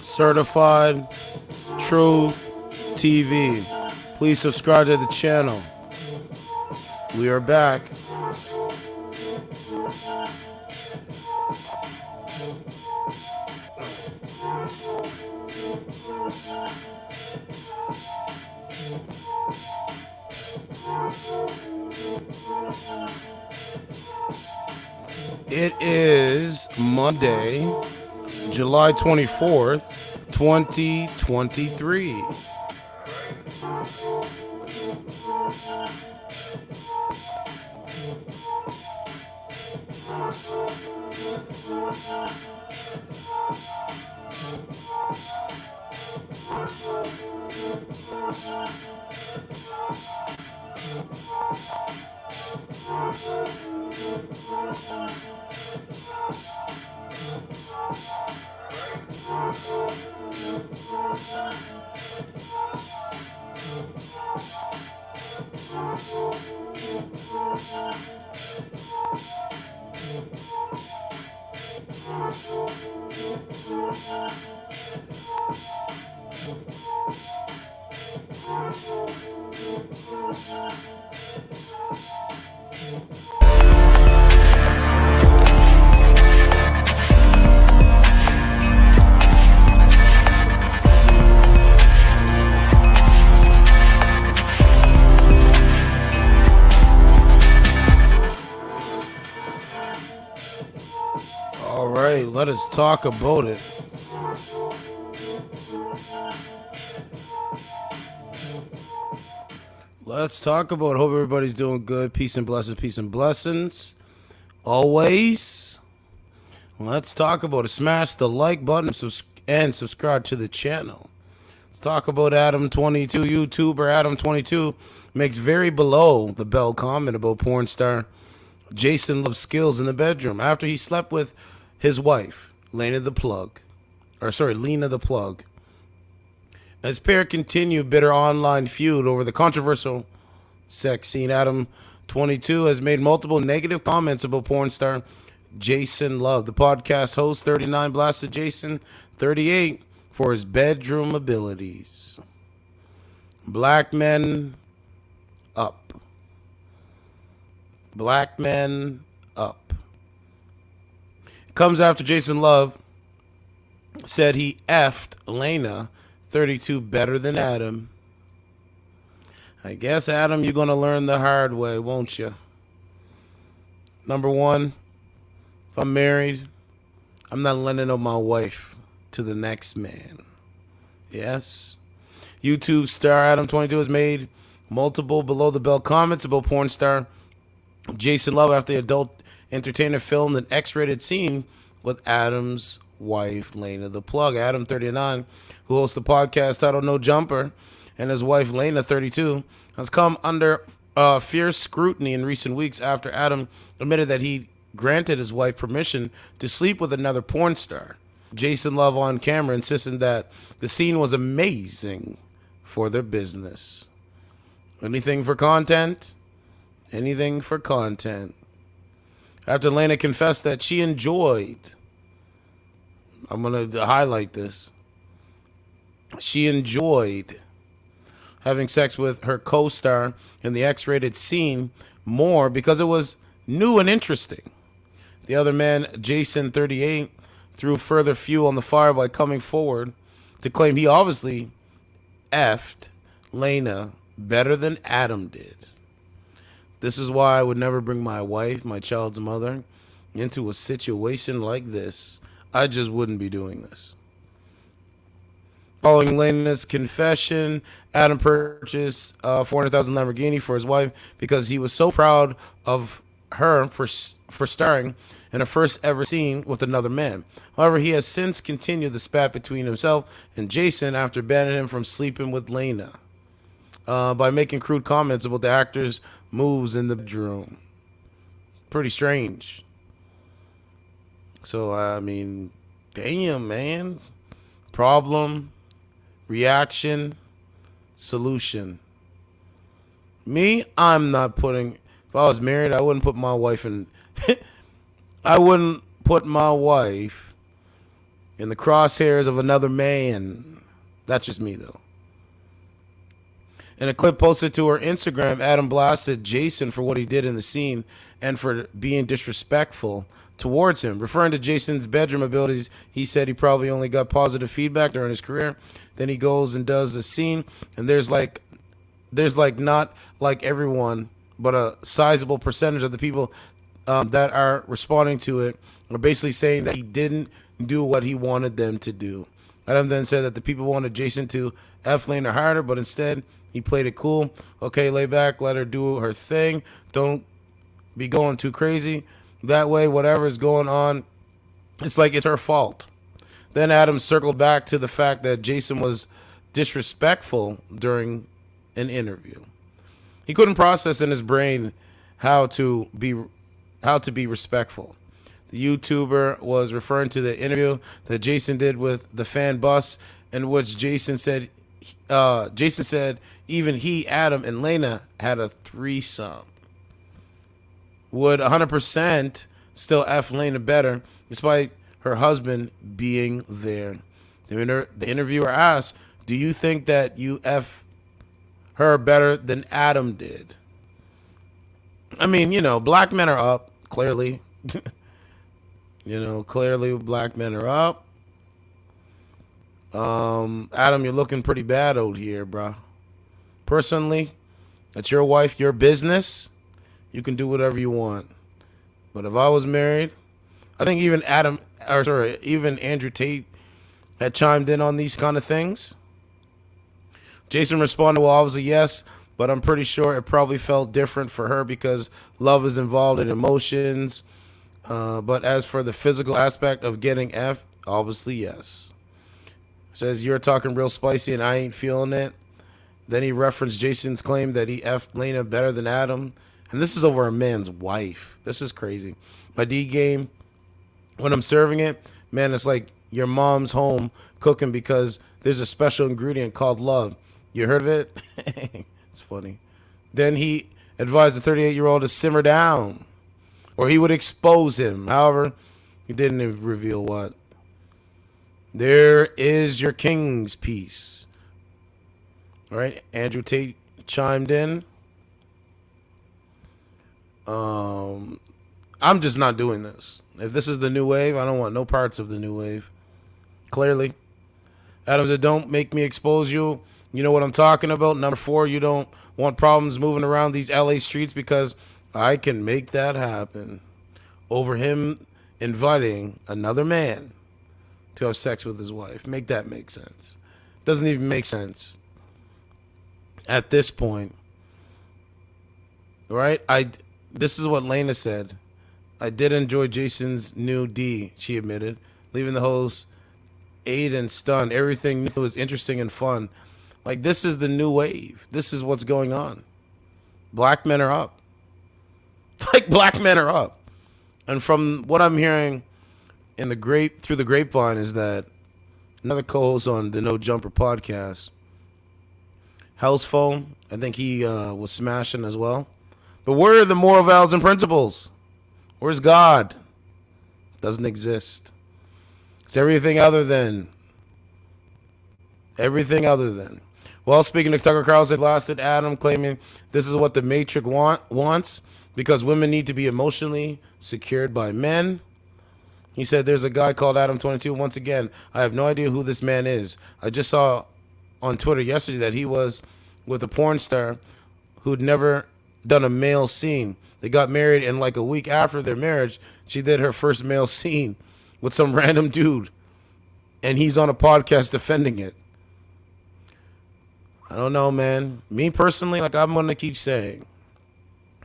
Certified Truth TV. Please subscribe to the channel. We are back. It is Monday, July 24th, 2023. All right, let us talk about it. Let's talk about it. Hope everybody's doing good. Peace and blessings, peace and blessings. Always. Let's talk about it. Smash the like button and subscribe to the channel. Let's talk about Adam22. YouTuber Adam22 makes very below the belt comment about porn star Jason Luv's skills in the bedroom after he slept with his wife, Lena the Plug. As pair continue bitter online feud over the controversial sex scene, Adam22 has made multiple negative comments about porn star Jason Luv. The podcast host 39 blasted Jason 38 for his bedroom abilities. Black men up. Black men up. Comes after Jason Luv said he effed Lena 32 better than Adam. I guess, Adam, you're going to learn the hard way, won't you? Number one, if I'm married, I'm not lending up my wife to the next man. Yes? YouTube star Adam22 has made multiple below-the-belt comments about porn star Jason Luv after the adult entertainer filmed an X-rated scene with Adam's wife, Lena the Plug. Adam39, who hosts the podcast titled No Jumper, and his wife, Lena, 32, has come under fierce scrutiny in recent weeks after Adam admitted that he granted his wife permission to sleep with another porn star. Jason Luv on camera insisted that the scene was amazing for their business. Anything for content? Anything for content. After Lena confessed that she enjoyed, I'm going to highlight this, she enjoyed having sex with her co-star in the X-rated scene more because it was new and interesting. The other man, Jason 38, threw further fuel on the fire by coming forward to claim he obviously effed Lena better than Adam did. This is why I would never bring my wife, my child's mother, into a situation like this. I just wouldn't be doing this. Following Lena's confession, Adam purchased a $400,000 Lamborghini for his wife because he was so proud of her for starring in her first ever scene with another man. However, he has since continued the spat between himself and Jason after banning him from sleeping with Lena by making crude comments about the actor's moves in the bedroom. Pretty strange. So, I mean, damn, man. Problem, reaction, solution. Me, I'm not putting. If I was married, I wouldn't put my wife in. I wouldn't put my wife in the crosshairs of another man. That's just me, though. In a clip posted to her Instagram, Adam blasted Jason for what he did in the scene and for being disrespectful towards him. Referring to Jason's bedroom abilities, he said he probably only got positive feedback during his career. Then he goes and does the scene, and there's not like everyone, but a sizable percentage of the people that are responding to it are basically saying that he didn't do what he wanted them to do. Adam then said that the people wanted Jason to F Lena harder, but instead he played it cool. Okay, lay back, let her do her thing. Don't be going too crazy. That way, whatever is going on, it's like it's her fault. Then Adam circled back to the fact that Jason was disrespectful during an interview. He couldn't process in his brain how to be respectful. The YouTuber was referring to the interview that Jason did with the fan bus, in which Jason said even he, Adam, and Lena had a threesome. Would 100% still F Lena better, despite her husband being there. The interviewer asked, "Do you think that you F her better than Adam did?" I mean, black men are up, clearly. Clearly black men are up. Adam, you're looking pretty bad out here, bro. Personally, it's your wife, your business. You can do whatever you want. But if I was married, I think even even Andrew Tate had chimed in on these kind of things. Jason responded, well, obviously yes, but I'm pretty sure it probably felt different for her because love is involved in emotions. But as for the physical aspect of getting F, obviously yes. Says, you're talking real spicy and I ain't feeling it. Then he referenced Jason's claim that he F'd Lena better than Adam. And this is over a man's wife. This is crazy. My D game, when I'm serving it, man, it's like your mom's home cooking because there's a special ingredient called love. You heard of it? It's funny. Then he advised the 38-year-old to simmer down, or he would expose him. However, he didn't reveal what. There is your king's piece. All right, Andrew Tate chimed in. I'm just not doing this. If this is the new wave, I don't want no parts of the new wave. Clearly. Adam said, don't make me expose you. You know what I'm talking about. Number 4, you don't want problems moving around these LA streets because I can make that happen. Over him inviting another man to have sex with his wife. Make that make sense. Doesn't even make sense at this point. Right? This is what Lena said. I did enjoy Jason's new D, she admitted. Leaving the host aid and stunned. Everything new was interesting and fun. Like, this is the new wave. This is what's going on. Black men are up. Like, black men are up. And from what I'm hearing through the grapevine is that another co-host on the No Jumper podcast, House Phone, I think he was smashing as well. But where are the moral values and principles? Where's God? Doesn't exist. It's everything other than. Everything other than. Well, speaking of Tucker Carlson, blasted Adam, claiming this is what the Matrix wants because women need to be emotionally secured by men. He said there's a guy called Adam22. Once again, I have no idea who this man is. I just saw on Twitter yesterday that he was with a porn star who'd never done a male scene. They got married, and like a week after their marriage, she did her first male scene with some random dude. And he's on a podcast defending it. I don't know, man. Me personally, like I'm going to keep saying,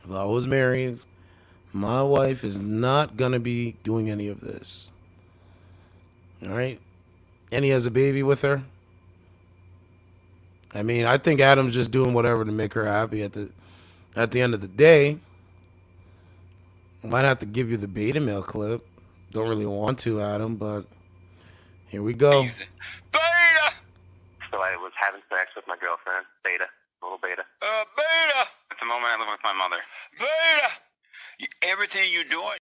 if I was married, my wife is not going to be doing any of this. All right? And he has a baby with her. I mean, I think Adam's just doing whatever to make her happy at the end of the day. I might have to give you the beta mail clip. Don't really want to, Adam, but here we go. Beta! So I was having sex with my girlfriend, Beta, little Beta. Beta! At the moment, I live with my mother. Beta! Everything you're doing.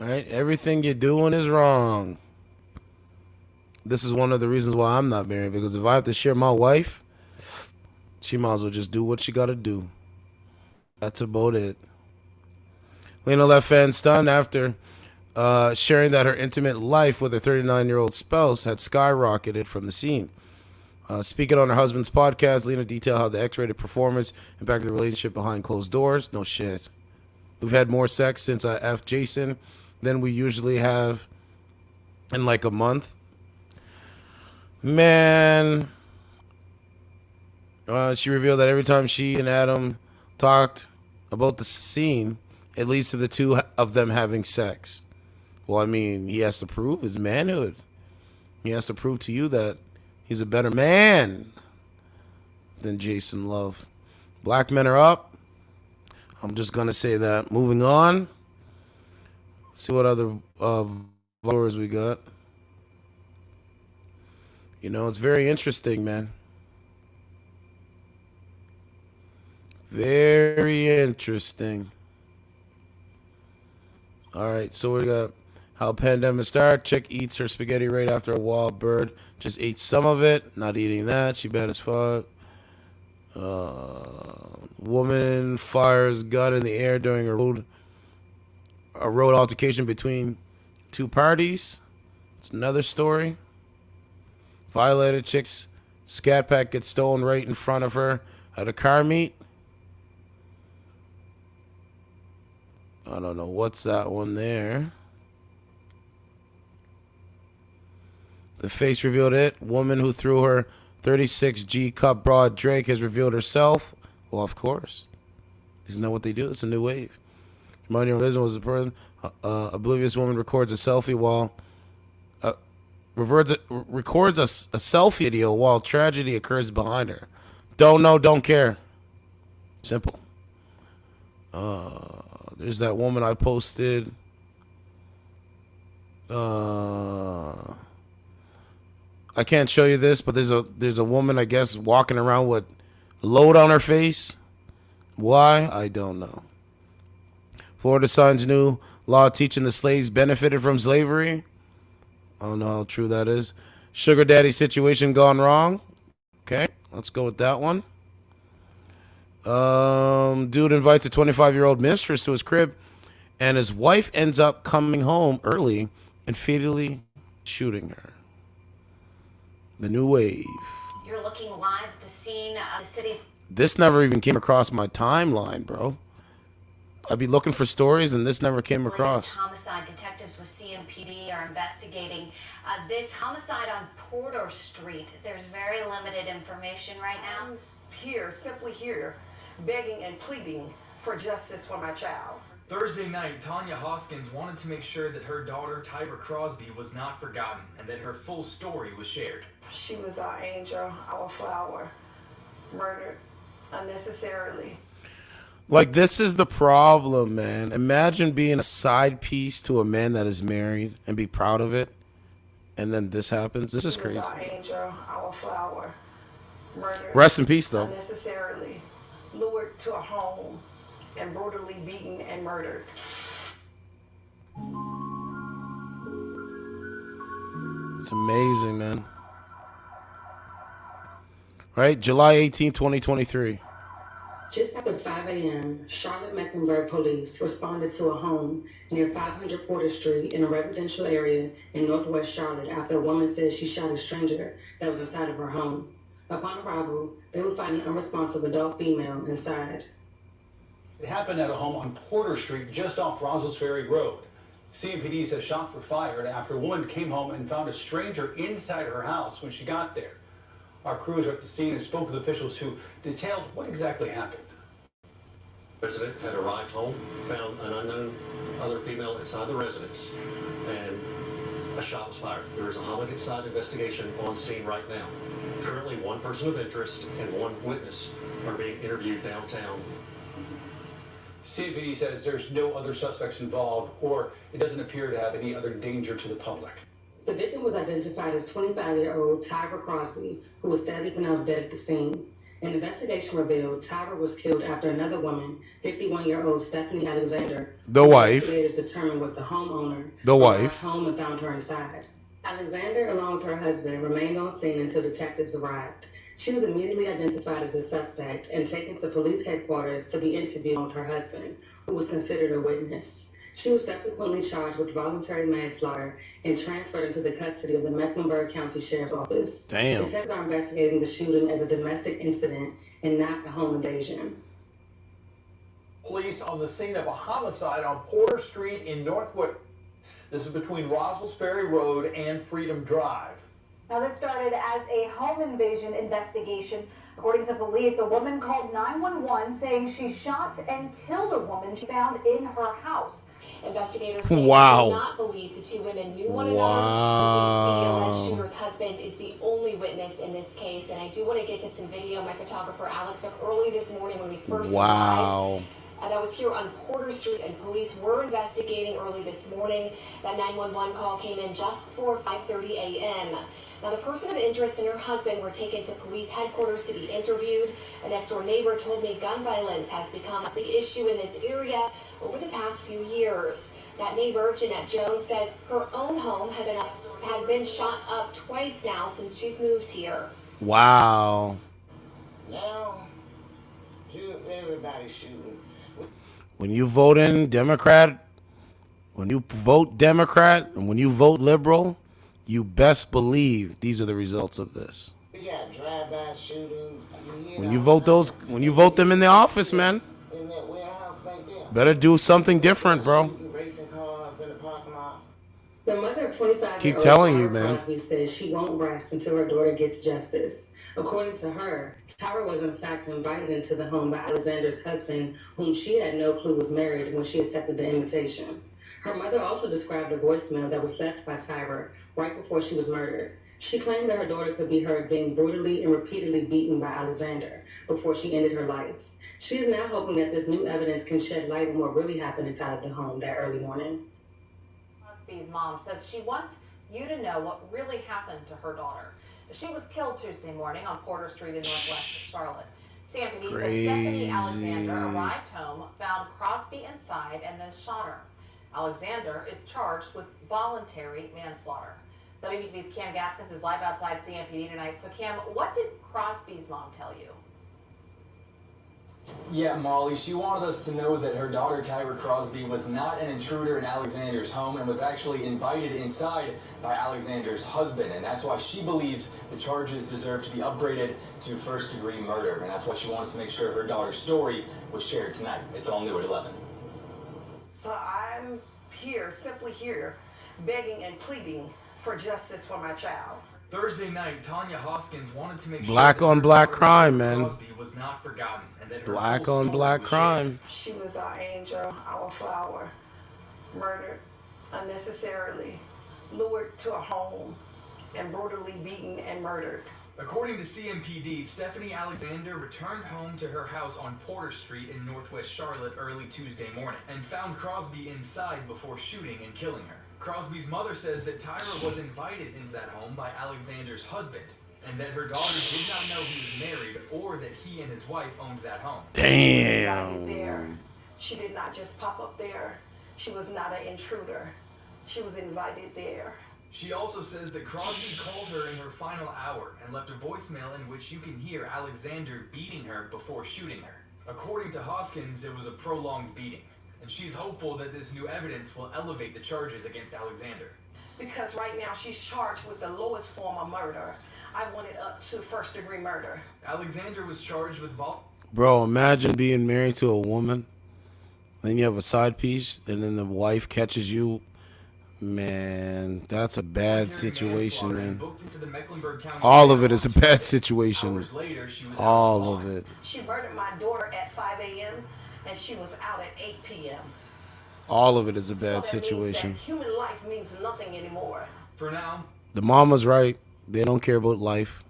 All right, everything you're doing is wrong. This is one of the reasons why I'm not married, because if I have to share my wife, she might as well just do what she got to do. That's about it. Lena left fans stunned after sharing that her intimate life with her 39-year-old spouse had skyrocketed from the scene. Speaking on her husband's podcast, Lena detailed how the X-rated performance impacted the relationship behind closed doors. No shit. We've had more sex since I F Jason than we usually have in like a month. Man. She revealed that every time she and Adam talked about the scene, it leads to the two of them having sex. Well, I mean, he has to prove his manhood. He has to prove to you that he's a better man than Jason Luv. Black men are up. I'm just going to say that. Moving on. Let's see what other followers we got. You know, it's very interesting, man. Very interesting. All right, so we got how pandemic started. Chick eats her spaghetti right after a wild bird. Just ate some of it. Not eating that. She bad as fuck. Woman fires gun in the air during a road altercation between two parties. It's another story. Violated chick's scat pack gets stolen right in front of her at a car meet. I don't know what's that one there. The face revealed it. Woman who threw her 36G cup broad Drake has revealed herself. Well, of course. Isn't that what they do? It's a new wave. Money or vision was a person. Oblivious woman records a selfie while records a selfie video while tragedy occurs behind her. Don't know, don't care. Simple. There's that woman I posted. I can't show you this, but there's a woman, I guess, walking around with load on her face. Why? I don't know. Florida signs new law teaching the slaves benefited from slavery. I don't know how true that is. Sugar daddy situation gone wrong. Okay, let's go with that one. Dude invites a 25-year-old mistress to his crib, and his wife ends up coming home early and fatally shooting her. The new wave. You're looking live at the scene of the city's... This never even came across my timeline, bro. I'd be looking for stories, and this never came across. Homicide detectives with CMPD are investigating this homicide on Porter Street. There's very limited information right now. Simply here, begging and pleading for justice for my child. Thursday night, Tanya Hoskins wanted to make sure that her daughter, Tyra Crosby, was not forgotten and that her full story was shared. She was our angel, our flower, murdered unnecessarily. Like, this is the problem, man. Imagine being a side piece to a man that is married and be proud of it, and then this happens. This is crazy. She was our angel, our flower, murdered. Rest in peace, though. Unnecessarily lured to a home and brutally beaten and murdered. It's amazing, man. Right, July 18, 2023. Just after 5 a.m., Charlotte-Mecklenburg police responded to a home near 500 Porter Street in a residential area in northwest Charlotte after a woman said she shot a stranger that was inside of her home. Upon arrival, they would find an unresponsive adult female inside. It happened at a home on Porter Street just off Roswell's Ferry Road. CMPD says shots were fired after a woman came home and found a stranger inside her house when she got there. Our crews are at the scene and spoke with officials who detailed what exactly happened. The resident had arrived home, found an unknown other female inside the residence, and a shot was fired. There is a homicide investigation on scene right now. Currently, one person of interest and one witness are being interviewed downtown. CMPD says there's no other suspects involved, or it doesn't appear to have any other danger to the public. The victim was identified as 25-year-old Tyra Crosby, who was sadly pronounced dead at the scene. An investigation revealed Tyra was killed after another woman, 51-year-old Stephanie Alexander, the who wife, investigators determined was the homeowner, the wife, home and found her inside. Alexander, along with her husband, remained on scene until detectives arrived. She was immediately identified as a suspect and taken to police headquarters to be interviewed with her husband, who was considered a witness. She was subsequently charged with voluntary manslaughter and transferred into the custody of the Mecklenburg County Sheriff's Office. Damn. Detectives are investigating the shooting as a domestic incident and not a home invasion. Police on the scene of a homicide on Porter Street in Northwood. This is between Roswell's Ferry Road and Freedom Drive. Now, this started as a home invasion investigation. According to police, a woman called 911 saying she shot and killed a woman she found in her house. Investigators say wow. they do not believe the two women knew one another. The alleged shooter's husband is the only witness in this case. And I do want to get to some video my photographer Alex took early this morning when we first arrived. That was here on Porter Street, and police were investigating early this morning. That 911 call came in just before 5:30 a.m. Now, the person of interest and her husband were taken to police headquarters to be interviewed. A next-door neighbor told me gun violence has become a big issue in this area over the past few years. That neighbor, Jeanette Jones, says her own home has been shot up twice now since she's moved here. Wow. Now, everybody's shooting. When you vote in Democrat, when you vote Democrat, and when you vote liberal, you best believe these are the results of this. We got drive-by shootings. When you vote them in the office, man, in that warehouse back there. better do something different, bro. Racing cars in the parking lot. The mother of 25-year-old Keep telling you, Tyra man. Crosby says she won't rest until her daughter gets justice. According to her, Tyra was in fact invited into the home by Alexander's husband, whom she had no clue was married when she accepted the invitation. Her mother also described a voicemail that was left by Tyra right before she was murdered. She claimed that her daughter could be heard being brutally and repeatedly beaten by Alexander before she ended her life. She is now hoping that this new evidence can shed light on what really happened inside of the home that early morning. Crosby's mom says she wants you to know what really happened to her daughter. She was killed Tuesday morning on Porter Street in Northwest Charlotte. CMPD says Stephanie Alexander arrived home, found Crosby inside, and then shot her. Alexander is charged with voluntary manslaughter. WBTV's Cam Gaskins is live outside CMPD tonight. So, Cam, what did Crosby's mom tell you? Yeah, Molly, she wanted us to know that her daughter Tyra Crosby was not an intruder in Alexander's home and was actually invited inside by Alexander's husband, and that's why she believes the charges deserve to be upgraded to first-degree murder, and that's why she wanted to make sure her daughter's story was shared tonight. It's all new at 11. So I'm here, simply here, begging and pleading for justice for my child. Thursday night, Tanya Hoskins wanted to make Black sure on that black her crime, daughter man. Crosby was not forgotten, and that her Black full on story black was crime. She was our angel, our flower, murdered unnecessarily, lured to a home, and brutally beaten and murdered. According to CMPD, Stephanie Alexander returned home to her house on Porter Street in Northwest Charlotte early Tuesday morning and found Crosby inside before shooting and killing her. Crosby's mother says that Tyra was invited into that home by Alexander's husband and that her daughter did not know he was married or that he and his wife owned that home. Damn. She did not just pop up there. She was not an intruder. She was invited there. She also says that Crosby called her in her final hour and left a voicemail in which you can hear Alexander beating her before shooting her. According to Hoskins, it was a prolonged beating, and she's hopeful that this new evidence will elevate the charges against Alexander. Because right now she's charged with the lowest form of murder. I want it up to first-degree murder. Alexander was charged with Bro, imagine being married to a woman, then you have a side piece, and then the wife catches you. Man, that's a bad situation, man. All of it is a bad situation. All of it. She murdered my daughter at 5 a.m. and she was out at 8 p.m. All of it is a bad So that situation. means that human life means nothing anymore. For now. The mama's right. They don't care about life.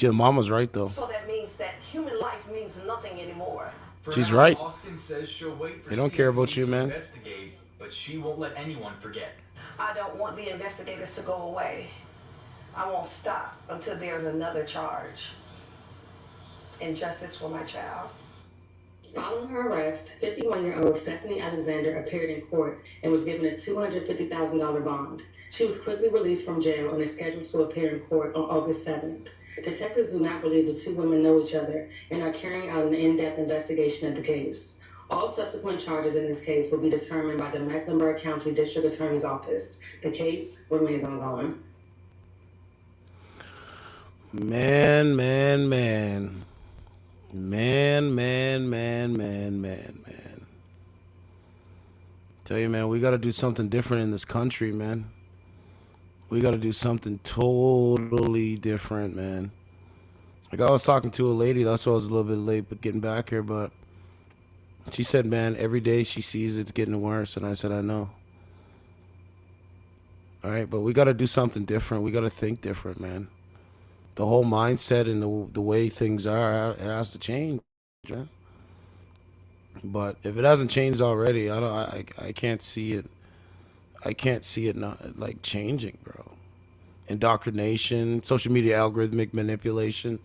The mama's right, though. So that means that human life means nothing anymore. She's right. Hoskins says she'll wait for They don't care about CMPD you, to man. investigate, but she won't let anyone forget. I don't want the investigators to go away. I won't stop until there's another charge and justice for my child. Following her arrest, 51-year-old Stephanie Alexander appeared in court and was given a $250,000 bond. She was quickly released from jail and is scheduled to appear in court on August 7th. Detectives do not believe the two women know each other and are carrying out an in-depth investigation of the case. All subsequent charges in this case will be determined by the Mecklenburg County District Attorney's Office. The case remains ongoing. Man. Tell you, man, we got to do something different in this country, man. We got to do something totally different, man. Like, I was talking to a lady, that's why I was a little bit late, but getting back here, but she said, man, every day she sees it's getting worse, and I said, I know. All right, but we got to do something different. We got to think different, man. The whole mindset and the way things are, it has to change, man. But if it hasn't changed already, I can't see it. I can't see it not like changing, bro. Indoctrination, social media algorithmic manipulation.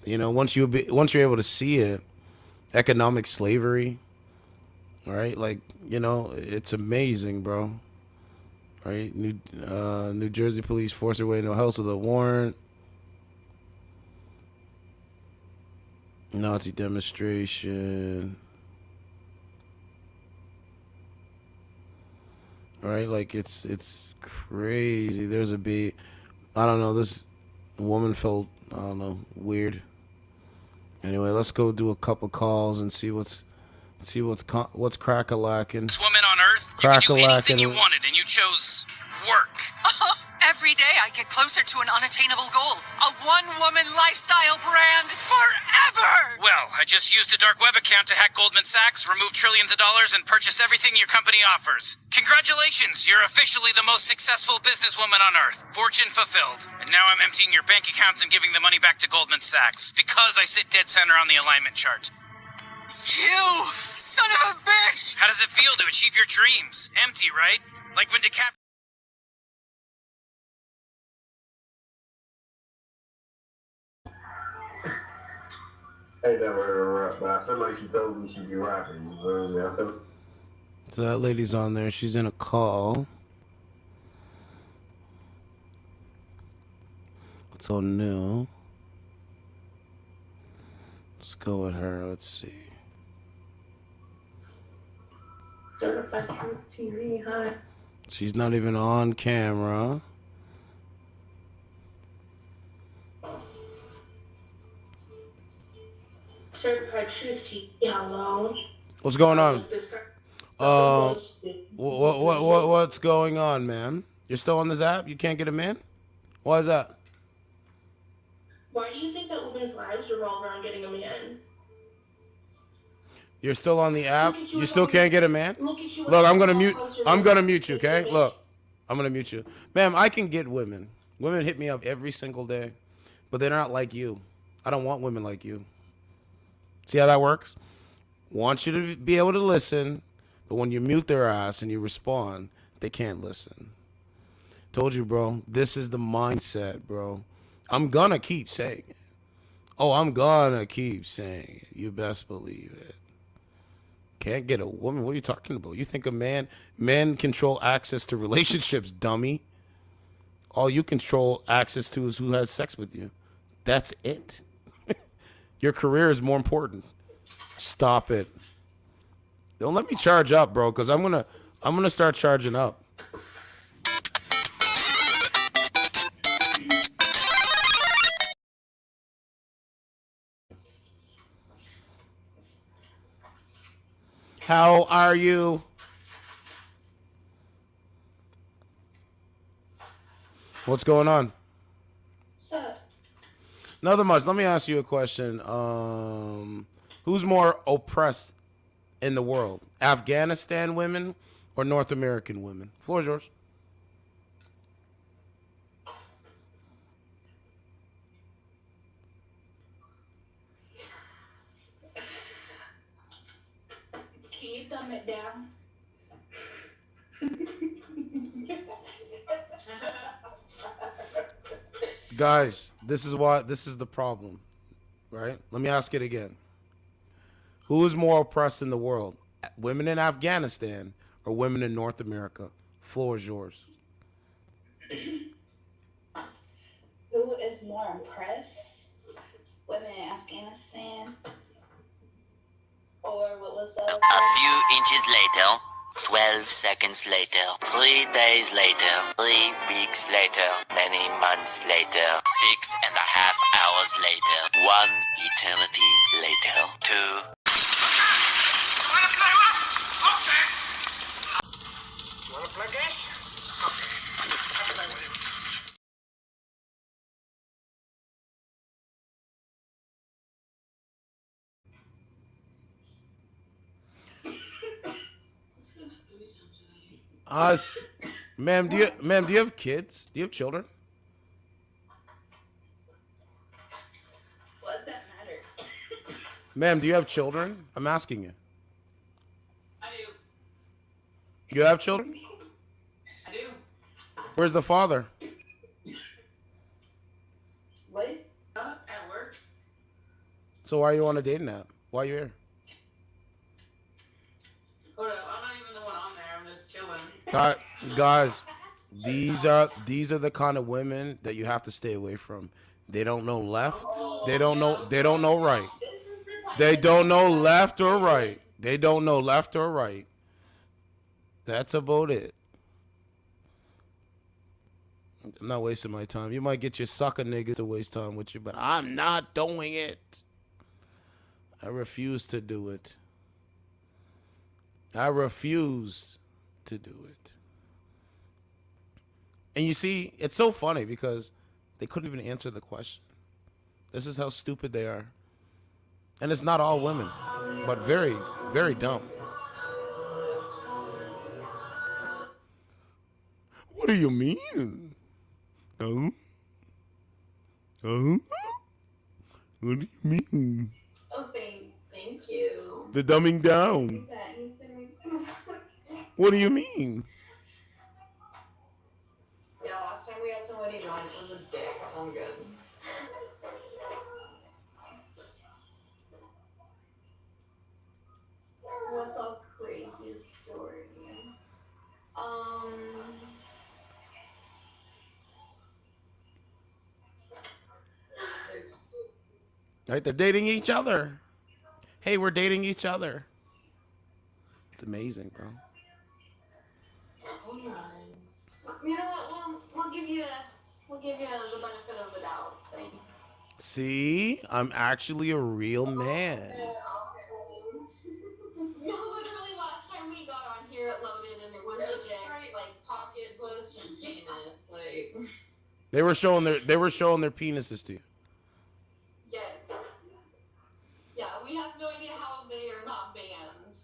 You know, once you're able to see it, economic slavery. All right, like, you know, it's amazing, bro. All right, New Jersey police forced their way into a house with a warrant. Nazi demonstration. Right, like it's crazy. There's a beat. I don't know. This woman felt, I don't know, weird. Anyway, let's go do a couple calls and see what's crack-a-lacking. This woman on Earth, you could do anything you wanted, and you chose work. Every day I get closer to an unattainable goal. A one-woman lifestyle brand forever! Well, I just used a dark web account to hack Goldman Sachs, remove trillions of dollars, and purchase everything your company offers. Congratulations, you're officially the most successful businesswoman on Earth. Fortune fulfilled. And now I'm emptying your bank accounts and giving the money back to Goldman Sachs, because I sit dead center on the alignment chart. You son of a bitch! How does it feel to achieve your dreams? Empty, right? Like when Ain't that where to rap, but I feel like she told me she'd be rapping. You know what I mean? So that lady's on there. She's in a call. It's all new. Let's go with her. Let's see. Certified Truth TV, hi. She's not even on camera. Certified Truth TV, hello. What's going on? What's going on, man? You're still on this app? You can't get him in? Why is that? Why do you think that women's lives revolve around getting a man? You're still on the app? You still can't get a man? Look, I'm gonna mute you, okay? Look, I'm gonna mute you. Ma'am, I can get women. Women hit me up every single day, but they're not like you. I don't want women like you. See how that works? Want you to be able to listen, but when you mute their ass and you respond, they can't listen. Told you, bro. This is the mindset, bro. I'm gonna keep saying it. Oh, I'm gonna keep saying it. You best believe it. Can't get a woman. What are you talking about? You think men control access to relationships, dummy. All you control access to is who has sex with you. That's it. Your career is more important. Stop it. Don't let me charge up, bro, because I'm gonna start charging up. How are you? What's going on? What's up? Nothing much. Let me ask you a question. Who's more oppressed in the world? Afghanistan women or North American women? Floor is yours. Can you thumb it down? Guys, this is the problem, right? Let me ask it again. Who is more oppressed in the world? Women in Afghanistan or women in North America? Floor is yours. Who is more impressed? Women in Afghanistan? Or what was the other? A few inches later, 12 seconds later, 3 days later, 3 weeks later, many months later, 6.5 hours later, 1 eternity later, 2. Wanna play rough? Okay. Wanna play this? Okay. I'll play with it. Ma'am, do you have kids? Do you have children? What does that matter? Ma'am, do you have children? I'm asking you. I do. You have children? I do. Where's the father? What? At work. So why are you on a dating app? Why are you here? Hold up, I'm not even the one on there. I'm just chilling. Guys, these are the kind of women that you have to stay away from. They don't know left. They don't know right. They don't know left or right. They don't know left or right. That's about it. I'm not wasting my time. You might get your sucker niggas to waste time with you, but I'm not doing it. I refuse to do it. I refuse to do it. And you see, it's so funny because they couldn't even answer the question. This is how stupid they are. And it's not all women, but very, very dumb. What do you mean? Oh? Oh? What do you mean? Oh, thank you. The dumbing down. What do you mean? Yeah, last time we had somebody join, it was a dick, so I'm good. What's our craziest story? Right? They're dating each other. Hey, we're dating each other. It's amazing, bro. Hold on. You know what? We'll give you the benefit of the doubt thing. See? I'm actually a real man. No, literally last time we got on here it loaded and it was a straight like pocket puss and penis. Like They were showing their penises to you. yeah. Yeah, we have no idea how they are not banned.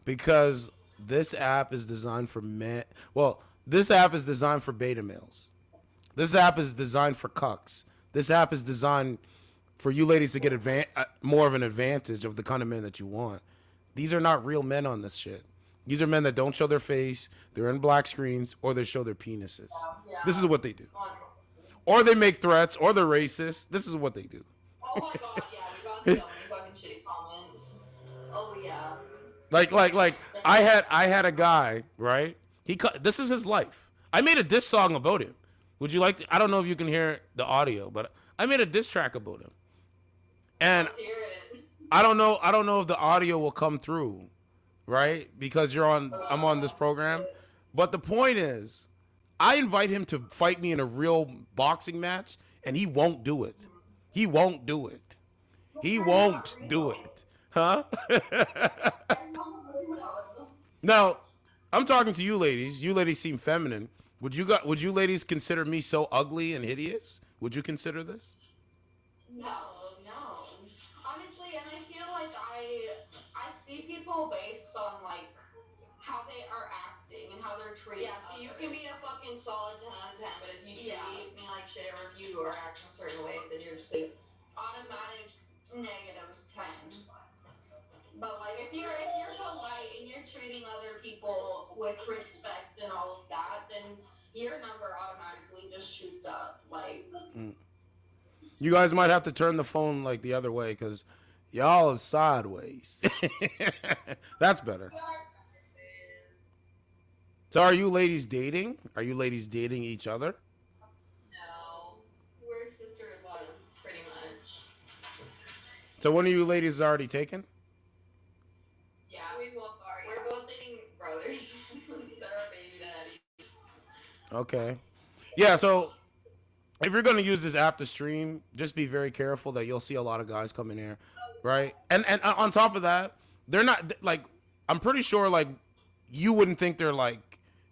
Because this app is designed for men. Well, this app is designed for beta males. This app is designed for cucks. This app is designed for you ladies to get more of an advantage of the kind of men that you want. These are not real men on this shit. These are men that don't show their face, they're in black screens, or they show their penises. Yeah. This is what they do. Or they make threats, or they're racist. This is what they do. Oh my god, yeah, we got so many fucking shitty comments. Oh yeah. Like I had a guy, right? This is his life. I made a diss song about him. Would you like to? I don't know if you can hear the audio, but I made a diss track about him. And Let's hear it. I don't know if the audio will come through, right? Because I'm on this program. But the point is, I invite him to fight me in a real boxing match, and he won't do it. He won't do it. He won't do it. Huh? Now, I'm talking to you ladies. You ladies seem feminine. Would you ladies consider me so ugly and hideous? Would you consider this? No. Honestly, and I feel like I see people based on like how they are acting and how they're treating. Yeah, so you can be a fucking solid 10 out of 10, but if you treat me like shit or if you are acting a certain way, then you're just like automatic negative 10. But like if you're polite and you're treating other people with respect and all of that, then your number automatically just shoots up. Like You guys might have to turn the phone like the other way because y'all is sideways. That's better. So are you ladies dating? Are you ladies dating each other? no, we're sister-in-law pretty much. So one of you ladies is already taken? Yeah, we both are. We're both dating brothers. They're our baby daddies. Okay. Yeah, so if you're going to use this app to stream, just be very careful that you'll see a lot of guys come in here, right? And on top of that, they're not, like, I'm pretty sure, like, you wouldn't think they're, like,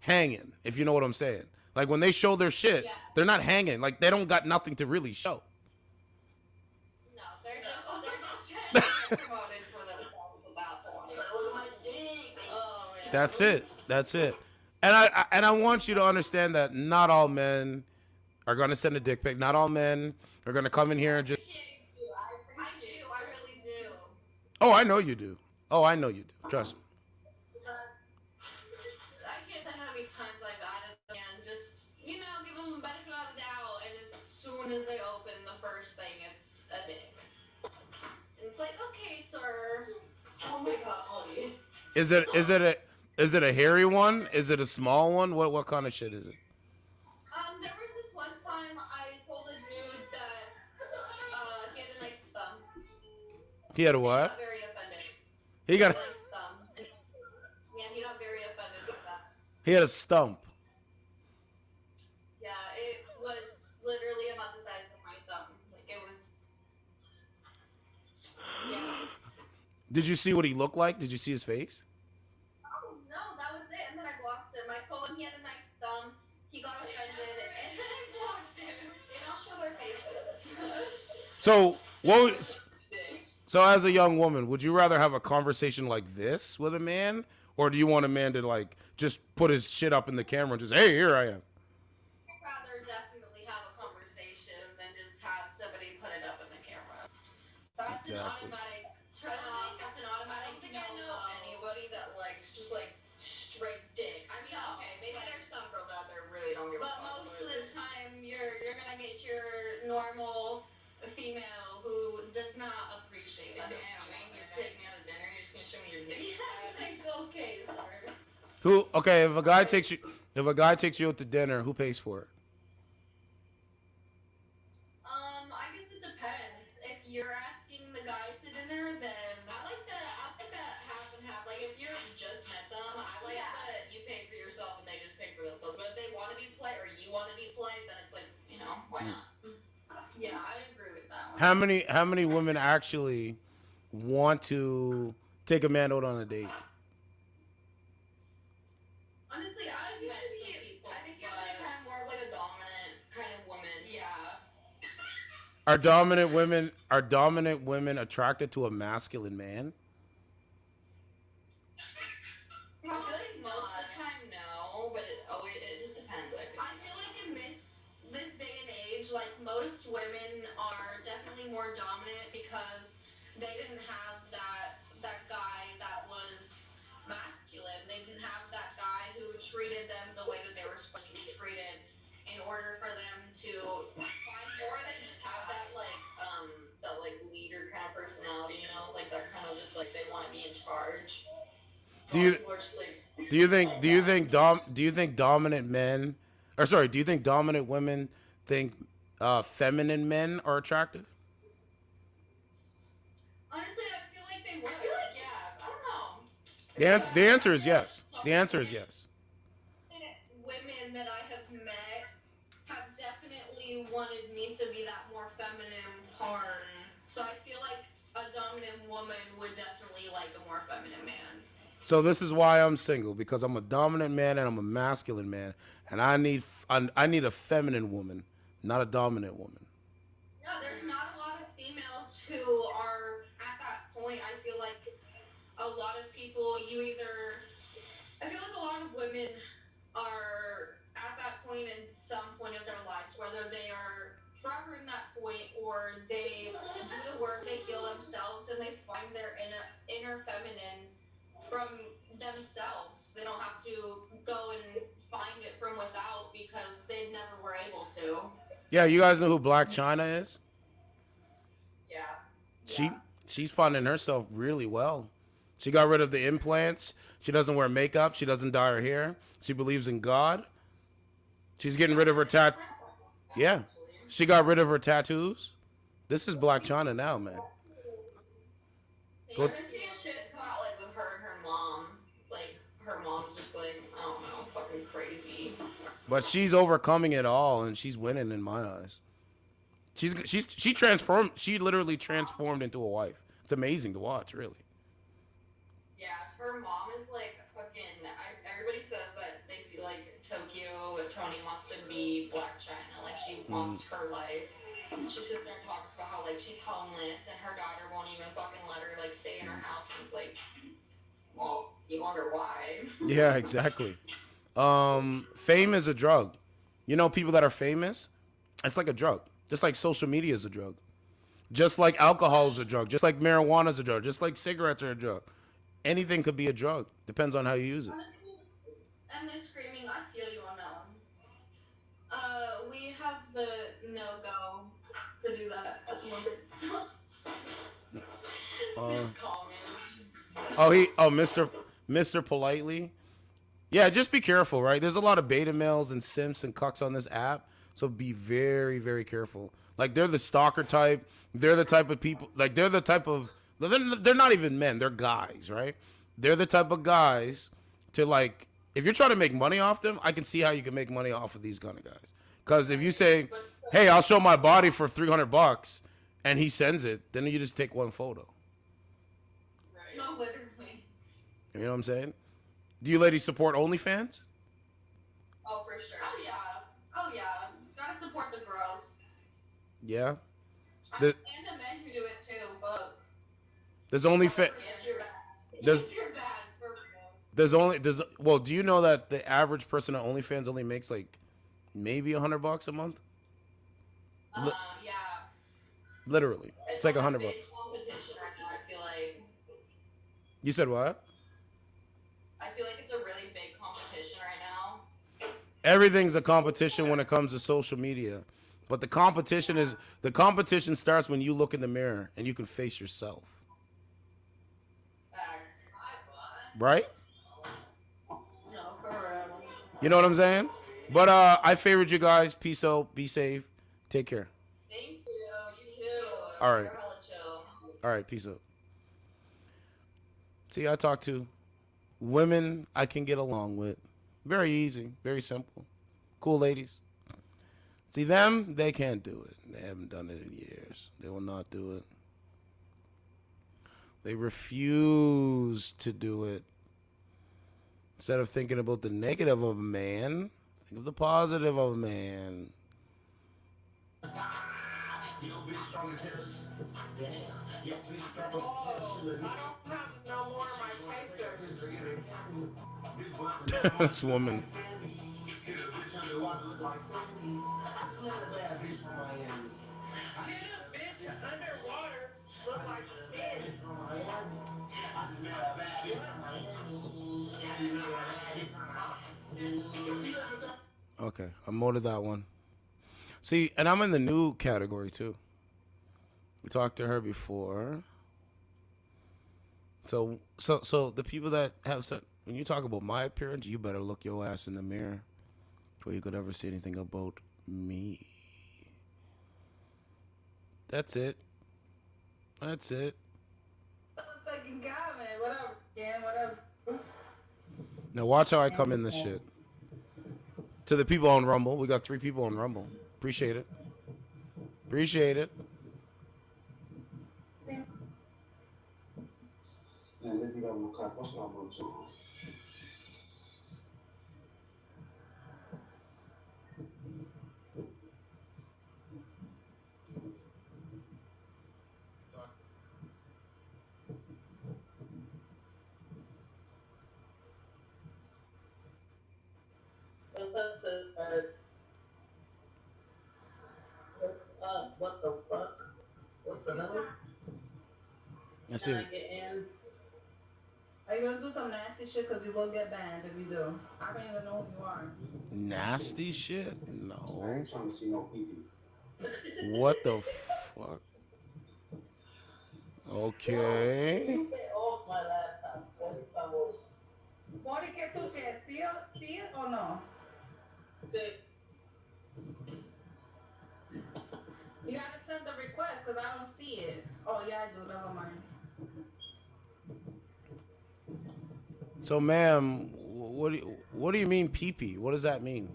hanging, if you know what I'm saying. Like, when they show their shit, they're not hanging. Like, they don't got nothing to really show. No, they're just trying to get promoted for themselves at that point. Oh, yeah. That's it. That's it. And I want you to understand that not all men are going to send a dick pic. Not all men are going to come in here and just... I really do. Oh, I know you do. Oh, I know you do. Trust me. I can't tell you how many times I've added them and just, you know, give them the benefit of the doubt, and as soon as they open the first thing, it's a dick. And it's like, okay, sir. Oh my god. Is it a hairy one? Is it a small one? What kind of shit is it? There was this one time I told a dude that he had a nice thumb. He had a He what? got very offended. He got a nice thumb. Yeah, he got very offended with that. he had a stump. Yeah, it was literally about the size of my thumb. Like, it was... Yeah. Did you see what he looked like? Did you see his face? Oh, no, that was it. And then I blocked him. I told him he had a nice thumb. He got offended, and then I blocked him. They don't show their faces. So so as a young woman, would you rather have a conversation like this with a man, or do you want a man to like just put his shit up in the camera and just, hey, here I am? I'd rather definitely have a conversation than just have somebody put it up in the camera. That's an automatic turn off. That's an automatic. I don't think I know anybody that likes just like straight dick. I mean, okay, maybe there's some girls out there who really don't give a fuck. But most of the time, you're gonna get your normal female who does not appreciate it. Damn, man, you take me out to dinner, you're just gonna show me your dick. Yeah, like, okay, sir. Who? Okay, if a guy takes you out to dinner, who pays for it? I guess it depends. If you're asking the guy to dinner, then I like that half and half. Like, if you're just met them, I like that you pay for yourself and they just pay for themselves. But if they want to be polite or you want to be polite, then it's like, you know, why not? Yeah, I agree with that one. How many women actually want to take a man out on a date? Honestly, I've met some people. I think you're like kind of more of like a dominant kind of woman. Yeah. Are dominant women attracted to a masculine man? I feel like most of the time, no, but it just depends. I feel like in this day and age, like most women are definitely more dominant because they didn't have that guy that was masculine. They didn't have that guy who treated them the way that they were supposed to be treated in order for them to find more than just have that leader kind of personality, you know, like they're kind of just like they want to be in charge. Do you think dominant men, or sorry, do you think dominant women think feminine men are attractive? Honestly, I feel like they would. Yeah, I don't know. The answer is yes. The answer is yes. Women that I have met have definitely wanted me to be that more feminine part. So I feel like a dominant woman would definitely like a more feminine man. So this is why I'm single, because I'm a dominant man and I'm a masculine man, and I need a feminine woman, not a dominant woman. No, there's not a lot of females who are at that point. I feel like a lot of people, I feel like a lot of women are at that point in some point of their lives, whether they are forever in that point or they do the work, they heal themselves, and they find their inner inner feminine from themselves. They don't have to go and find it from without because they never were able to. Yeah, you guys know who Black China is? Yeah. She's finding herself really well. She got rid of the implants. She doesn't wear makeup. She doesn't dye her hair. She believes in God. She's getting rid of her Yeah. She got rid of her tattoos. This is Black China now, man. I've been seeing shit come out like with her and her mom. Like her mom's just like, I don't know, fucking crazy. But she's overcoming it all, and she's winning in my eyes. She transformed. She literally transformed into a wife. It's amazing to watch, really. Yeah, her mom is like fucking. Everybody says that they feel like Tokyo Tony wants to be Black China. Like she wants her life. She sits there and talks about how like she's homeless and her daughter won't even fucking let her like stay in her house. And it's like, well, you wonder why. Yeah, exactly. Fame is a drug. You know, people that are famous, it's like a drug. Just like social media is a drug. Just like alcohol is a drug. Just like marijuana is a drug. Just like cigarettes are a drug. Anything could be a drug. Depends on how you use it. And this screaming, I feel you on that one. We have the no-go to do that at the moment. Mr. Politely. Yeah, just be careful, right? There's a lot of beta males and simps and cucks on this app. So be very, very careful. Like, they're the stalker type. They're the type of people, like, they're the type of, they're not even men. They're guys, right? They're the type of guys to, like, if you're trying to make money off them, I can see how you can make money off of these kind of guys. Because if you say, hey, I'll show my body for $300 and he sends it, then you just take one photo. Right. No, literally. You know what I'm saying? Do you ladies support OnlyFans? Oh, for sure. Oh, yeah. Oh, yeah. Gotta support the girls. Yeah. And the men who do it too, but There's OnlyFans. Well, do you know that the average person on OnlyFans only makes like maybe $100 a month? Yeah. Literally, it's like $100. Competition right now, I feel like. You said what? I feel like it's a really big competition right now. Everything's a competition when it comes to social media, but the competition starts when you look in the mirror and you can face yourself. Facts. Right? No, for real. You know what I'm saying? But I favored you guys. Peace out. Be safe. Take care. Thank you. You too. All right. You're hella chill. All right. Peace out. See, I talk to women I can get along with. Very easy. Very simple. Cool ladies. See, them, they can't do it. They haven't done it in years. They will not do it. They refuse to do it. Instead of thinking about the negative of a man, think of the positive of a man. Yo, bitch, strong as hers. Damn. Yo, bitch, strong as hers. I don't have no more of my taster. This woman. Hit a bitch underwater, look like Sandy. I smell a bad bitch from Miami. Hit a bitch underwater, look like Sandy. From Miami. I smell a bad bitch from Miami. Okay, I molded that one. See, and I'm in the new category too. We talked to her before. So the people that have said, when you talk about my appearance, you better look your ass in the mirror before you could ever say anything about me. That's it. That's it. Fucking comment. Whatever. Yeah, whatever. Now watch how I come in this shit. To the people on Rumble, we got 3 people on Rumble. Appreciate it. Appreciate it. Man, this is gonna look like what's not going to. What's up? What the fuck? What the hell? I see Can I it. get in? Are you gonna do some nasty shit? Cause you will get banned if you do. I don't even know who you are. Nasty shit? No. I ain't trying to see no pee-pee. What the fuck? Okay. You get off my laptop, por favor. ¿Por qué tú quieres? ¿Sí o no? Sí. You gotta send the request because I don't see it. Oh yeah, I do. Never mind. So, ma'am, what do you mean pee-pee? What does that mean?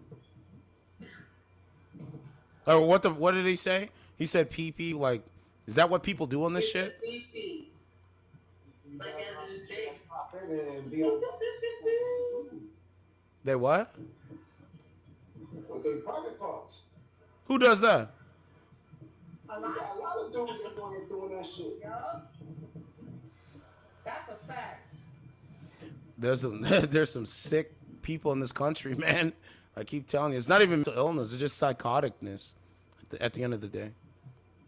Or what did he say? He said pee-pee. Like, is that what people do on this shit? Pee-pee. Like as in dick. Pop in and be on They what? with their private parts. Who does that? A lot of dudes are doing that shit. Yup. That's a fact. There's some sick people in this country, man. I keep telling you, it's not even mental illness; it's just psychoticness. At the end of the day,